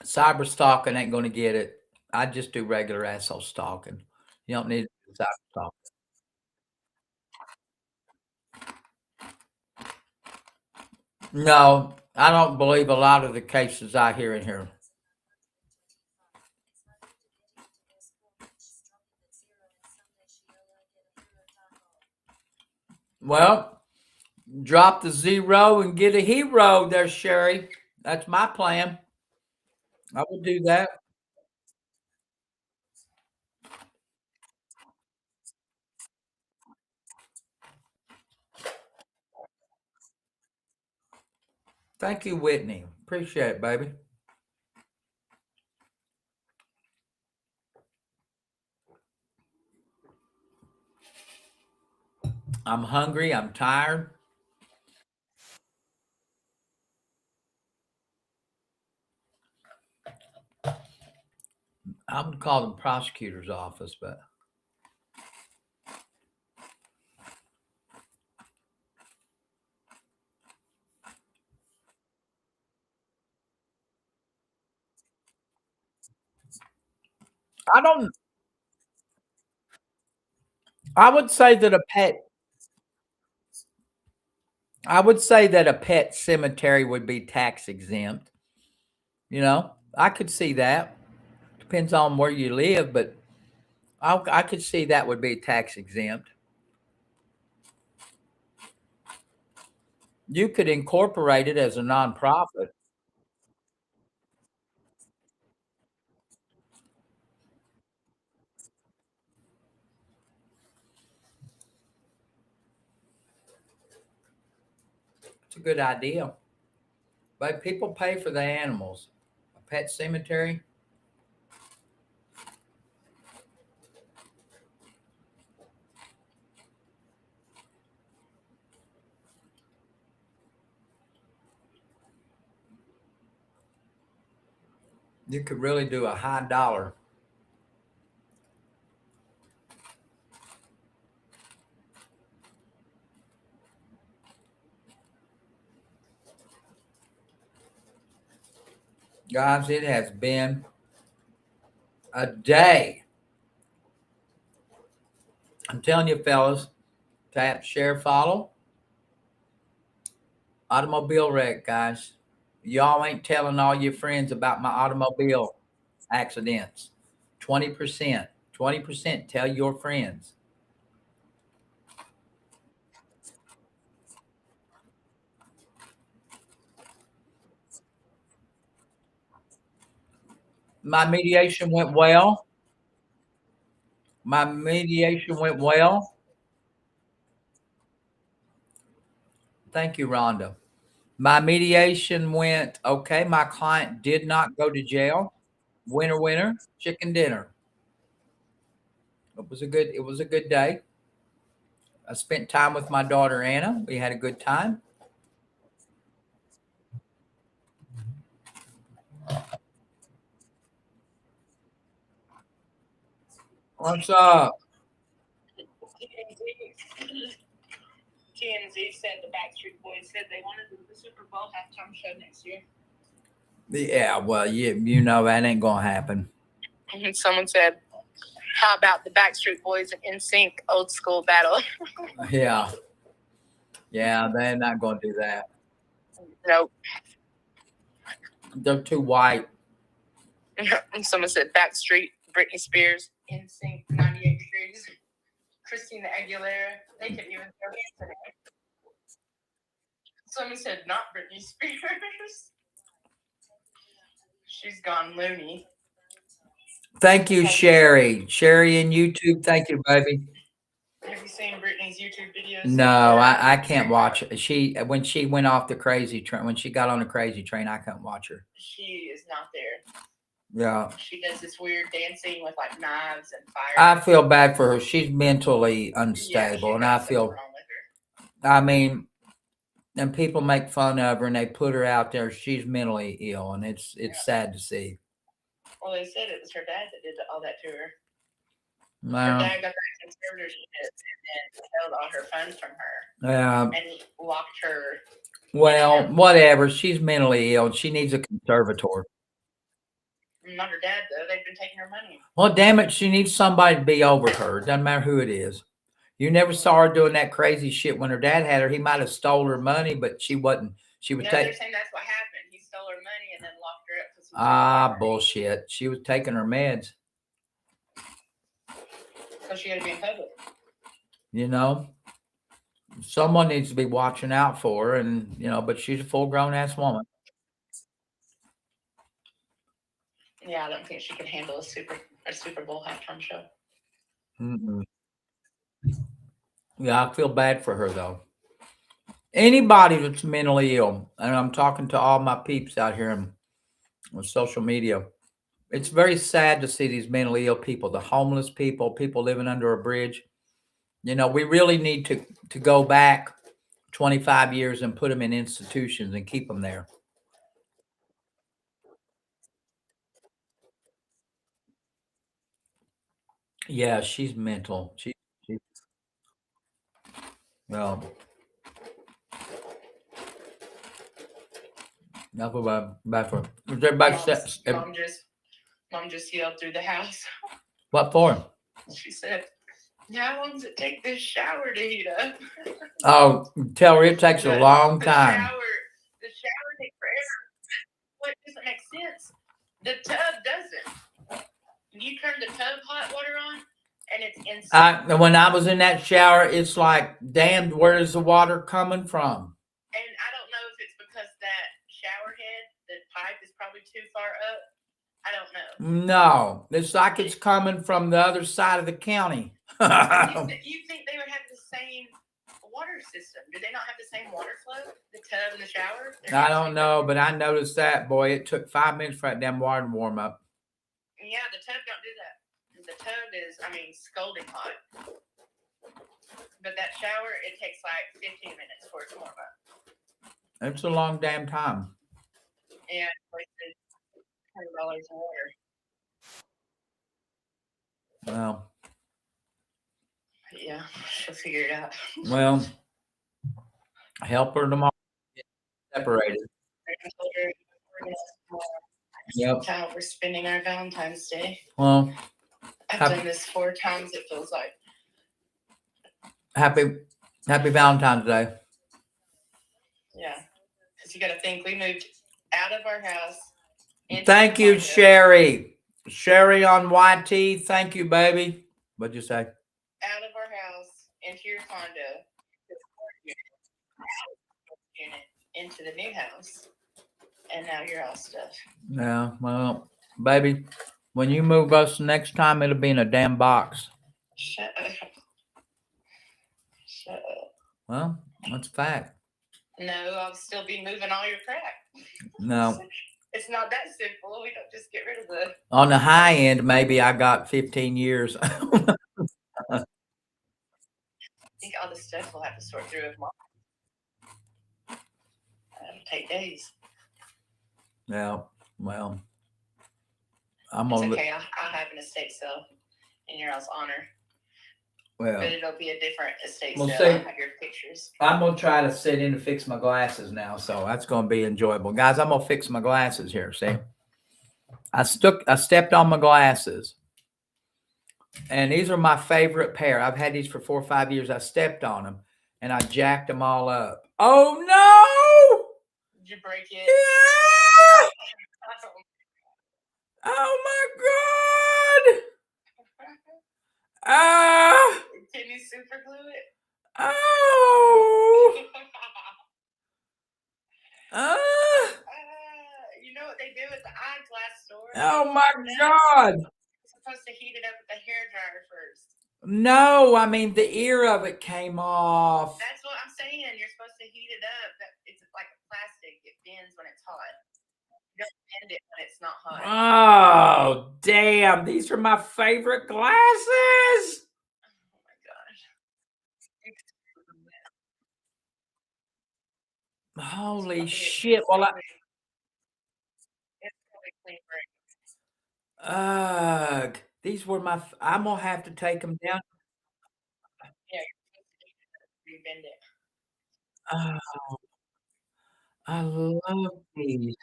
Cyber stalking ain't going to get it. I just do regular asshole stalking. You don't need cyber stalking. No, I don't believe a lot of the cases I hear in here. Well, drop the zero and get a hero there, Sherry. That's my plan. I would do that. Thank you, Whitney. Appreciate it, baby. I'm hungry. I'm tired. I would call the prosecutor's office, but I don't. I would say that a pet. I would say that a pet cemetery would be tax exempt. I could see that. Depends on where you live, but I could see that would be tax exempt. You could incorporate it as a nonprofit. It's a good idea. But people pay for the animals. A pet cemetery. You could really do a high dollar. Guys, it has been a day. I'm telling you, fellas, tap, share, follow. Automobile wreck, guys. Y'all ain't telling all your friends about my automobile accidents. 20%. 20%. Tell your friends. My mediation went well. My mediation went well. Thank you, Rhonda. My mediation went okay. My client did not go to jail. Winner, winner, chicken dinner. It was a good day. I spent time with my daughter Anna. We had a good time. What's up? TMZ said the Backstreet Boys said they want to do the Super Bowl halftime show next year. Yeah, well, that ain't gonna happen. And someone said, "How about the Backstreet Boys and NSYNC old school battle?" Yeah, yeah, they're not gonna do that. Nope. They're too white. Someone said Backstreet, Britney Spears, NSYNC, 98 Degrees, Christina Aguilera. They couldn't even throw hands in it. Someone said not Britney Spears. She's gone loony. Thank you, Sherry. Sherry in YouTube. Thank you, baby. Have you seen Britney's YouTube videos? No, I can't watch it. When she went off the crazy train, when she got on the crazy train, I couldn't watch her. She is not there. Yeah. She does this weird dancing with like knives and fire. I feel bad for her. She's mentally unstable, and I feel. I mean, and people make fun of her and they put her out there. She's mentally ill, and it's sad to see. Well, they said it was her dad that did all that to her. No. Her dad got that conservatorship and then held all her funds from her. Yeah. And locked her. Well, whatever. She's mentally ill. She needs a conservator. Not her dad, though. They've been taking her money. Well, damn it. She needs somebody to be over her. It doesn't matter who it is. You never saw her doing that crazy shit when her dad had her. He might have stole her money, but she wasn't. She was taking. They're saying that's what happened. He stole her money and then locked her up. Bullshit. She was taking her meds. So she had to be in public. You know, someone needs to be watching out for her, and but she's a full-grown ass woman. Yeah, I don't think she could handle a Super Bowl halftime show. Mm-mm. Yeah, I feel bad for her though. Anybody that's mentally ill, and I'm talking to all my peeps out here on social media, it's very sad to see these mentally ill people, the homeless people living under a bridge. We really need to go back 25 years and put them in institutions and keep them there. Yeah, she's mental. She well, enough about for everybody. Mom just yelled through the house. What for? She said, "How long does it take this shower to heat up?" Oh, tell her it takes a long time. The shower takes forever. Well, it doesn't make sense. The tub doesn't. You turn the tub hot water on, and it's insane. When I was in that shower, it's like, damn, where is the water coming from? And I don't know if it's because that shower head, the pipe is probably too far up. I don't know. No, it's like it's coming from the other side of the county. You think they would have the same water system? Do they not have the same water flow? The tub and the shower? I don't know, but I noticed that, boy. It took 5 minutes for that damn water to warm up. Yeah, the tub don't do that. The tub is, scalding hot. But that shower, it takes like 15 minutes for it to warm up. It's a long damn time. Yeah, wasted $10 in water. Well. Yeah, she'll figure it out. Well, help her tomorrow. Get separated. Yep. How we're spending our Valentine's Day. Well, I've done this 4 times, it feels like. Happy Valentine's Day. Yeah, because you got to think, we moved out of our house. Thank you, Sherry. Sherry on YT. Thank you, baby. What'd you say? Out of our house, into your condo, unit, into the new house, and now you're all stuff. Yeah, well, baby, when you move us next time, it'll be in a damn box. Shut up. Shut up. Well, that's a fact. No, I'll still be moving all your crap. No. It's not that simple. We don't just get rid of the... On the high end, maybe I got 15 years. I think all the stuff we'll have to sort through with Mom. It'll take days. Yeah, well, It's okay. I'll have an estate sale in your all's honor. Well, but it'll be a different estate sale. See, I'll have your pictures. I'm going to try to sit in to fix my glasses now, so that's going to be enjoyable. Guys, I'm going to fix my glasses here, see? I stepped on my glasses, and these are my favorite pair. I've had these for 4 or 5 years. I stepped on them, and I jacked them all up. Oh, no! you break it? Yeah! Oh my god! Ah! Can you super glue it? Oh! Ah! You know what they do at the eyeglass store? Oh my god! You're supposed to heat it up with the hair dryer first. No, I mean the ear of it came off. That's what I'm saying. You're supposed to heat it up. It's like a plastic. It bends when it's hot. You don't bend it when it's not hot. Oh, damn. These are my favorite glasses. Oh my gosh. Holy shit. Well, It's probably clean break. ugh. These were my, I'm going to have to take them down. Yeah, you're supposed to heat it up before you bend it. Oh, I love these.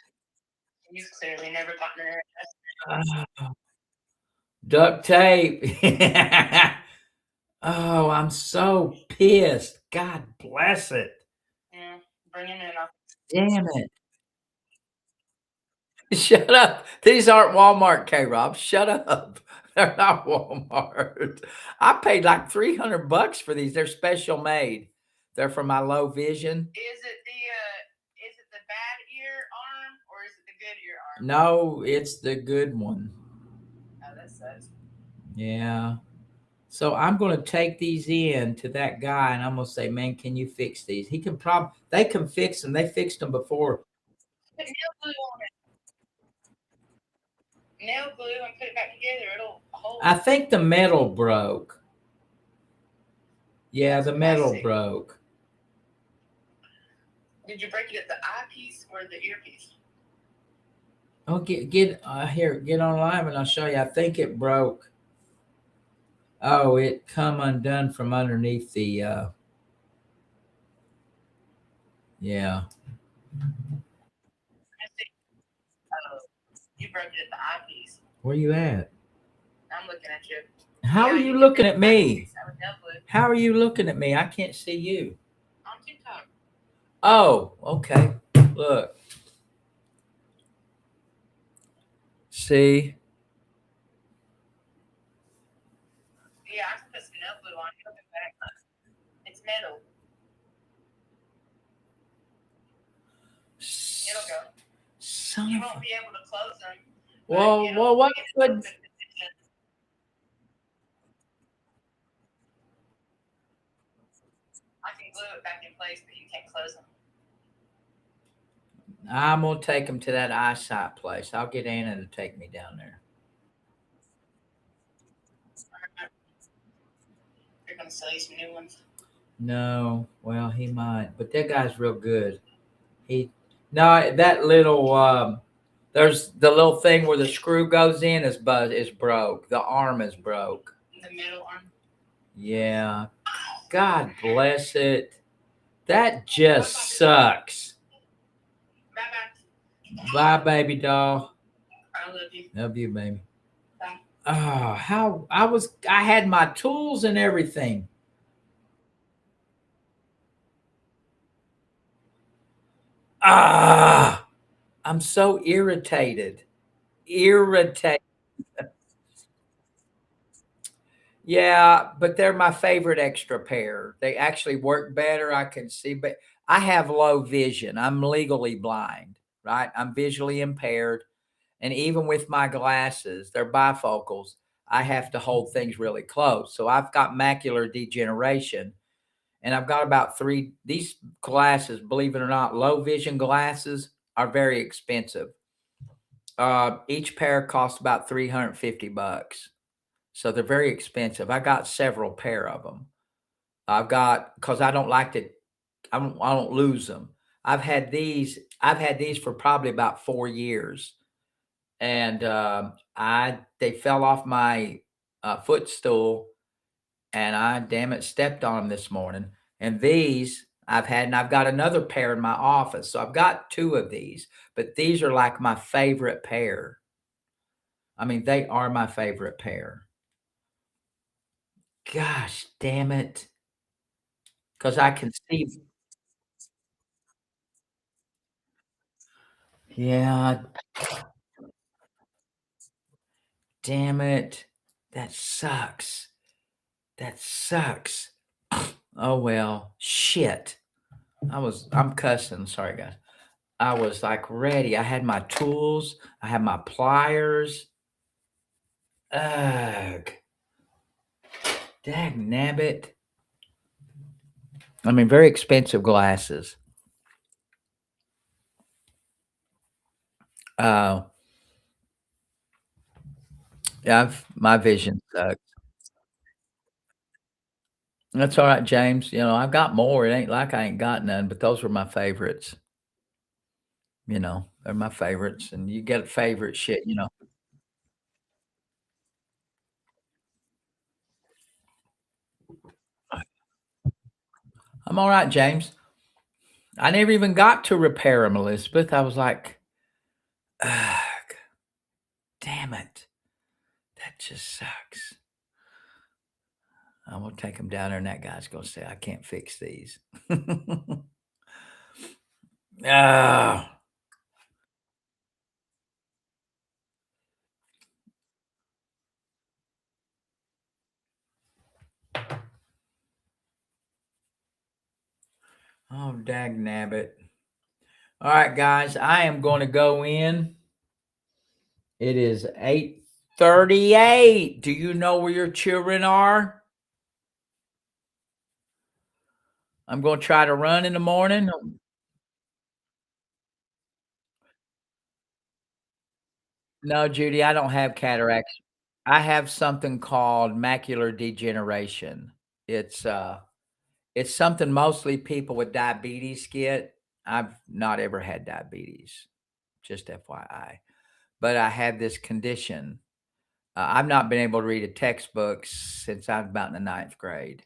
You've clearly never gotten a Oh, duct tape. Oh, I'm so pissed. God bless it. yeah, bringing it up. Damn it. Shut up. These aren't Walmart, K-Rob. Shut up. They're not Walmart. I paid like 300 bucks for these. They're special made. They're for my low vision. Is it the bad ear arm or is it the good ear arm? No, it's the good one. Oh, that sucks. Yeah. So I'm going to take these in to that guy and I'm going to say, man, can you fix these? He can they can fix them. They fixed them before. Put nail glue on it. Nail glue and put it back together. It'll hold. I think the metal broke. Yeah, That's the metal plastic. broke. Did you break it at the eyepiece or the earpiece? Oh, get here, get online and I'll show you. I think it broke. Oh, it come undone from underneath the yeah. Oh, you broke it at the eyepiece. Where you at? I'm looking at you. How Yeah, are you you can looking fix at the me? eyepiece. I would nail glue. How are you looking at me? I can't see you. On TikTok. Oh, okay. Look. See? Yeah, I can put some nail glue on. It'll go back. It's metal. It'll go. Son You of won't a... be able to close them. Well, what could... I can glue it back in place, but you can't close them. I'm going to take them to that eyesight place. I'll get Anna to take me down there. They're going to sell you some new ones. No, well, he might. But that guy's real good. No, that little... there's the little thing where the screw goes in is broke. The arm is broke. The middle arm. Yeah. God bless it. That just sucks. Bye-bye. Bye, baby doll. I love you. Love you, baby. Bye. Oh, how I had my tools and everything. Ah, I'm so irritated. Irritated. Yeah, but they're my favorite extra pair. They actually work better. I can see, but I have low vision. I'm legally blind, right? I'm visually impaired. And even with my glasses, they're bifocals. I have to hold things really close. So I've got macular degeneration and I've got about these glasses, believe it or not, low vision glasses are very expensive. Each pair costs about 350 bucks. So they're very expensive. I got several pair of them. Cause I don't like to, I don't lose them. I've had these for probably about 4 years. And they fell off my footstool and I damn it stepped on them this morning. And these I've had, and I've got another pair in my office. So I've got two of these, but these are like my favorite pair. I mean, they are my favorite pair. Gosh damn it. Because I can see. Yeah, damn it. That sucks. That sucks. Oh, well, shit. I'm cussing, sorry, guys. I was, like, ready. I had my tools, I had my pliers. Ugh, dagnabbit. I mean, very expensive glasses. Uh, yeah, my vision sucks. That's alright, James. I've got more. It ain't like I ain't got none, but those were my favorites. They're my favorites, and you get favorite shit. I'm alright, James. I never even got to repair them, Elizabeth. I was like, "Ugh, damn it. That just sucks." I'm gonna take them down there, and that guy's gonna say, "I can't fix these." Ah, oh, dagnabbit. Alright, guys, I am gonna go in. It is 8:38. Do you know where your children are? I'm gonna try to run in the morning. No, Judy, I don't have cataracts. I have something called macular degeneration. It's, uh, it's something mostly people with diabetes get. I've not ever had diabetes, just FYI. But I have this condition. I've not been able to read a textbook since I'm about in the ninth grade,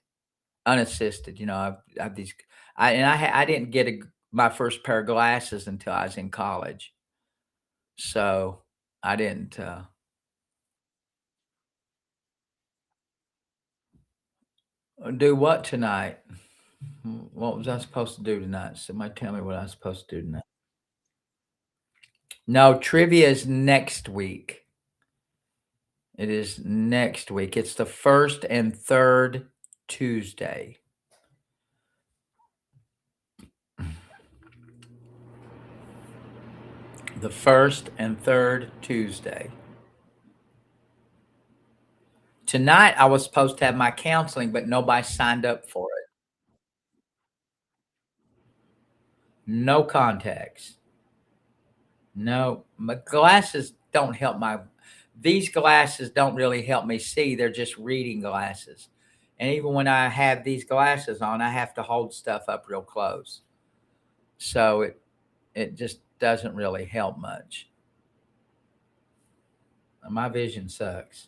unassisted. I've these, I didn't get my first pair of glasses until I was in college, so I didn't. Do what tonight? What was I supposed to do tonight? Somebody tell me what I was supposed to do tonight. No, trivia is next week. It is next week. It's the first and third Tuesday. The first and third Tuesday. Tonight, I was supposed to have my counseling, but nobody signed up for it. No contacts. No, my glasses don't help these glasses don't really help me see. They're just reading glasses. And even when I have these glasses on, I have to hold stuff up real close. So it just doesn't really help much. My vision sucks.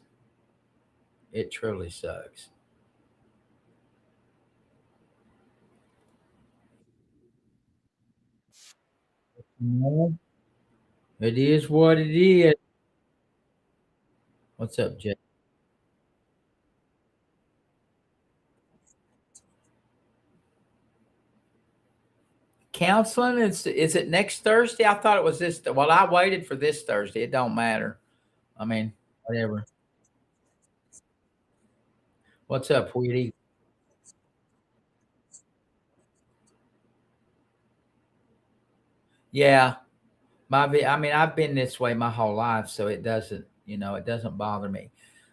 It truly sucks. No, it is what it is. What's up, Jay? Counseling is it next Thursday? I thought it was this. Well, I waited for this Thursday. It don't matter. I mean, whatever. What's up, Wheaty? Yeah, I mean, I've been this way my whole life, so it doesn't bother me.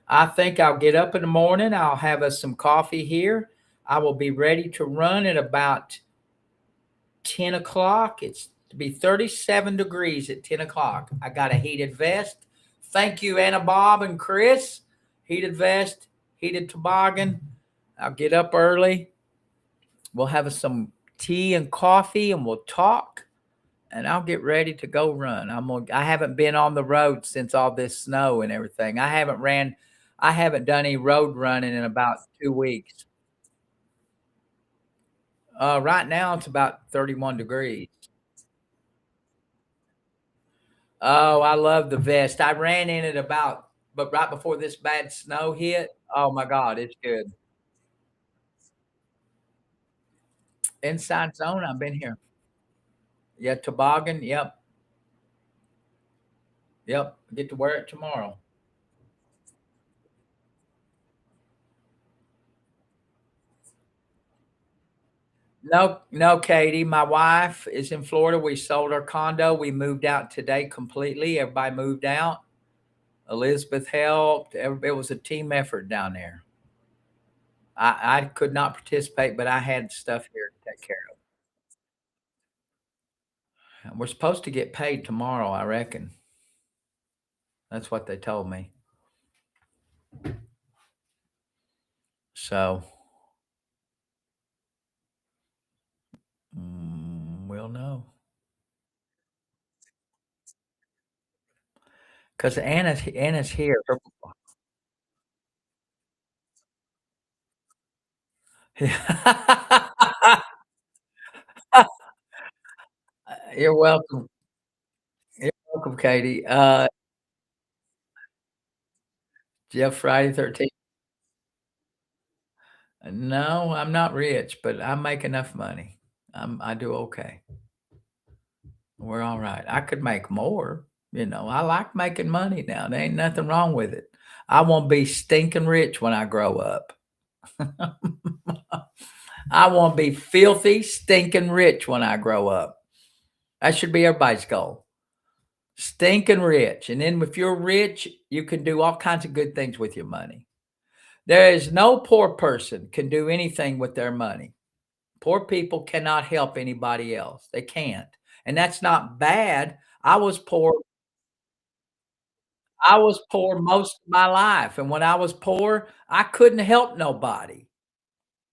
I think I'll get up in the morning. I'll have us some coffee here. I will be ready to run at about 10 o'clock. It's to be 37 degrees at 10 o'clock. I got a heated vest. Thank you, Anna Bob and Chris. Heated vest, heated toboggan. I'll get up early. We'll have us some tea and coffee and we'll talk and I'll get ready to go run. I haven't been on the road since all this snow and everything. I haven't done any road running in about 2 weeks. Right now it's about 31 degrees. Oh, I love the vest. I ran in it but right before this bad snow hit. Oh my God, it's good. Inside zone, I've been here. Yeah, toboggan. Yep. Yep, get to wear it tomorrow. No, no, Katie. My wife is in Florida. We sold our condo. We moved out today completely. Everybody moved out. Elizabeth helped. It was a team effort down there. I could not participate, but I had stuff here to take care of. We're supposed to get paid tomorrow, I reckon. That's what they told me. So we'll know. Because Anna's here. You're welcome. You're welcome, Katie. Jeff Friday 13th. No, I'm not rich, but I make enough money. I do okay. We're all right. I could make more. I like making money now. There ain't nothing wrong with it. I won't be stinking rich when I grow up. I want to be filthy, stinking rich when I grow up. That should be everybody's goal. Stinking rich. And then if you're rich, you can do all kinds of good things with your money. There is no poor person can do anything with their money. Poor people cannot help anybody else. They can't. And that's not bad. I was poor. I was poor most of my life. And when I was poor, I couldn't help nobody.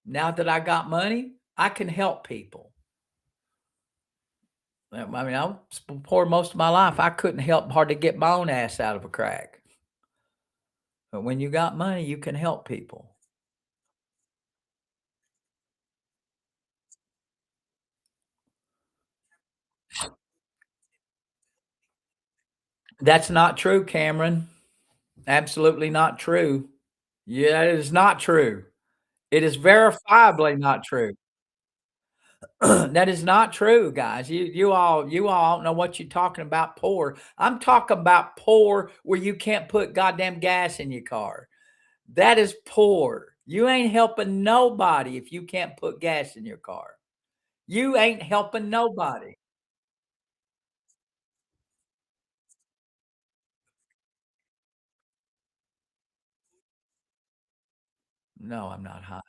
Now that I got money, I can help people. I mean, I was poor most of my life. I couldn't help hardly get my own ass out of a crack. But when you got money, you can help people. That's not true, Cameron. Absolutely not true. Yeah, it is not true. It is verifiably not true. That is not true, guys. You all don't know what you're talking about poor. I'm talking about poor where you can't put goddamn gas in your car. That is poor. You ain't helping nobody if you can't put gas in your car. You ain't helping nobody. No, I'm not high.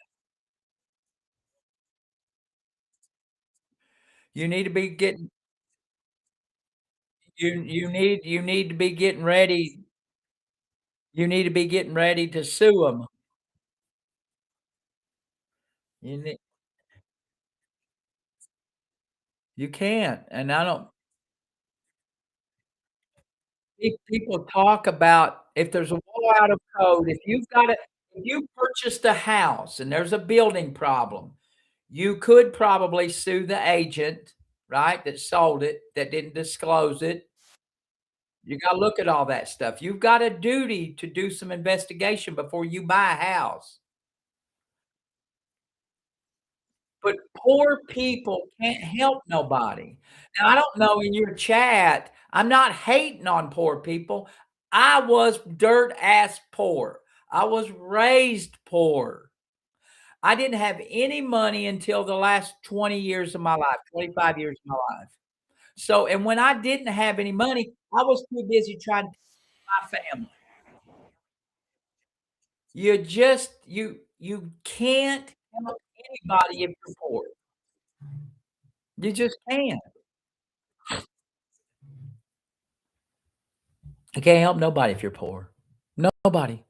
You need to be getting you need to be getting ready. You need to be getting ready to sue them. You need you can't, and I don't people talk about if there's a law out of code, if you purchased a house and there's a building problem, you could probably sue the agent, right, that sold it, that didn't disclose it. You gotta look at all that stuff. You've got a duty to do some investigation before you buy a house. But poor people can't help nobody. Now, I don't know in your chat, I'm not hating on poor people. I was dirt ass poor. I was raised poor. I didn't have any money until the last 20 years of my life, 25 years of my life. So, and when I didn't have any money, I was too busy trying to feed my family. You can't help anybody if you're poor. You just can't. You can't help nobody if you're poor. Nobody.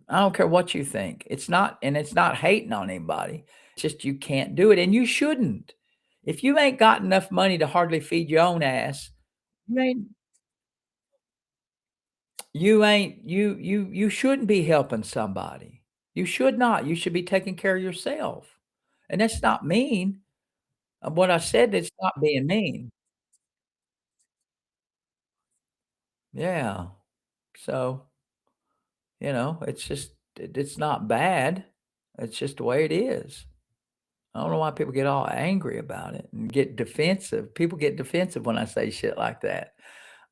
I don't care what you think. It's not hating on anybody. It's just you can't do it and you shouldn't. If you ain't got enough money to hardly feed your own ass, you ain't you shouldn't be helping somebody. You should not. You should be taking care of yourself. And that's not mean. What I said, it's not being mean. Yeah. So, it's not bad. It's just the way it is. I don't know why people get all angry about it and get defensive. People get defensive when I say shit like that.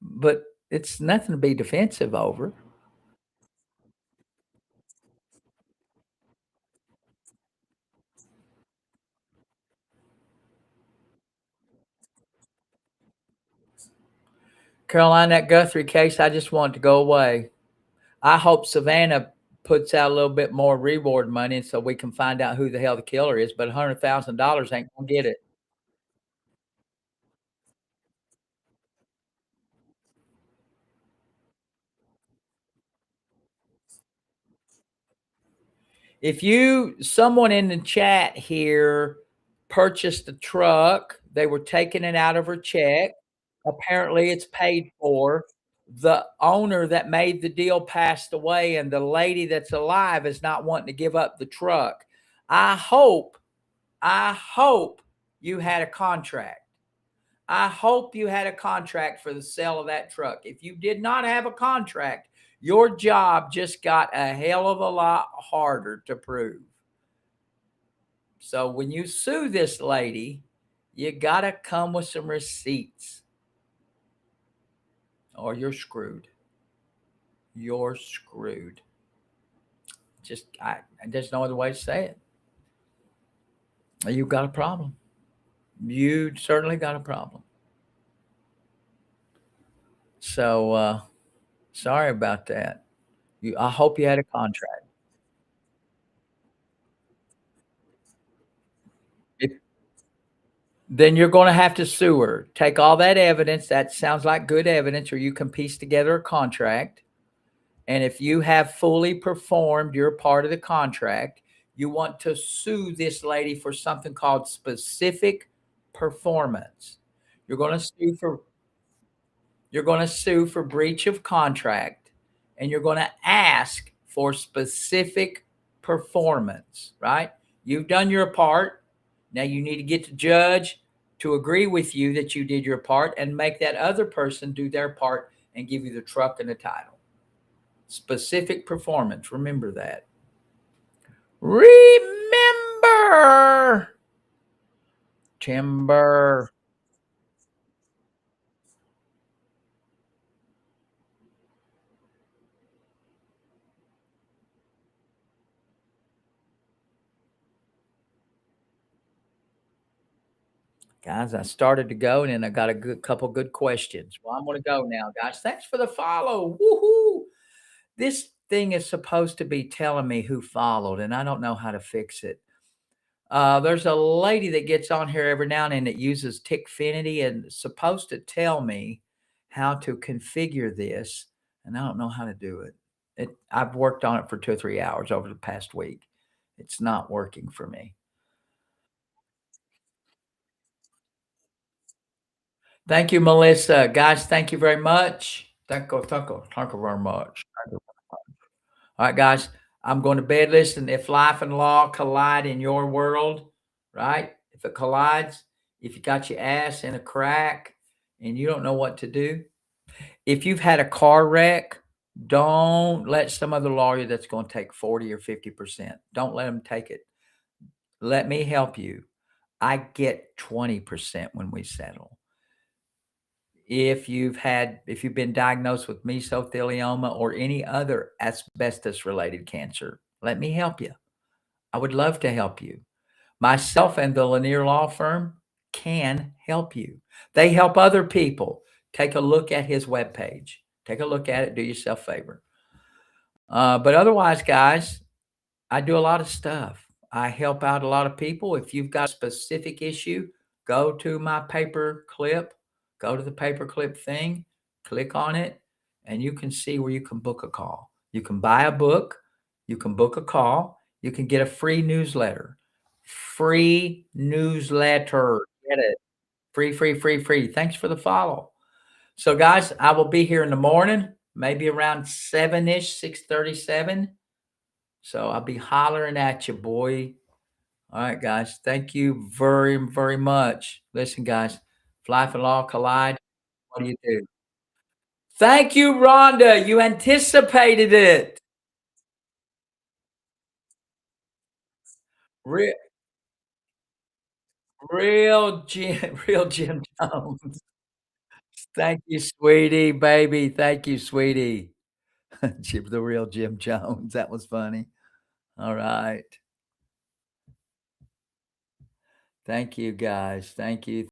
But It's nothing to be defensive over. Caroline, that Guthrie case, I just want it to go away. I hope Savannah puts out a little bit more reward money so we can find out who the hell the killer is, but $100,000 ain't gonna get it. If someone in the chat here purchased a truck, they were taking it out of her check. Apparently, it's paid for. The owner that made the deal passed away, and the lady that's alive is not wanting to give up the truck. I hope, I hope you had a contract. I hope you had a contract for the sale of that truck. If you did not have a contract, your job just got a hell of a lot harder to prove. So when you sue this lady, you got to come with some receipts or you're screwed. You're screwed. There's no other way to say it. You've got a problem. You certainly got a problem. So sorry about that. I hope you had a contract. If Then you're going to have to sue her. Take all that evidence. That sounds like good evidence, or you can piece together a contract. And if you have fully performed your part of the contract, you want to sue this lady for something called specific performance. You're going to sue for you're going to sue for breach of contract, and you're going to ask for specific performance, right? You've done your part. Now you need to get the judge to agree with you that you did your part and make that other person do their part and give you the truck and the title. Specific performance. Remember that. Remember. Timber. Guys, I started to go and then I got a couple good questions. Well, I'm going to go now, guys. Thanks for the follow. Woohoo. This thing is supposed to be telling me who followed, and I don't know how to fix it. There's a lady that gets on here every now and then that uses Tickfinity and it's supposed to tell me how to configure this, and I don't know how to do it. I've worked on it for 2 or 3 hours over the past week. It's not working for me. Thank you, Melissa. Guys, thank you very much. Thank you very much. All right, guys, I'm going to bed. Listen, if life and law collide in your world, right? If it collides, if you got your ass in a crack and you don't know what to do, if you've had a car wreck, don't let some other lawyer that's going to take 40 or 50%. Don't let them take it. Let me help you. I get 20% when we settle. If you've been diagnosed with mesothelioma or any other asbestos related cancer, let me help you. I would love to help you. Myself and the Lanier Law Firm can help you. They help other people. Take a look at his webpage. Take a look at it. Do yourself a favor. But otherwise, guys, I do a lot of stuff. I help out a lot of people. If you've got a specific issue, go to my paper clip, go to the paperclip thing, click on it, and you can see where you can book a call. You can buy a book, you can book a call, you can get a free newsletter. Free newsletter. Get it. Free, free, free, free. Thanks for the follow. So, guys, I will be here in the morning, maybe around 7-ish, 6:37. So I'll be hollering at you, boy. All right, guys. Thank you very, very much. Listen, guys, if life and law collide, what do you do? Thank you, Rhonda. You anticipated it. Real, real Jim, real Jim Jones. Thank you, sweetie, baby. Thank you, sweetie. Jim, the real Jim Jones. That was funny. All right. Thank you, guys. Thank you.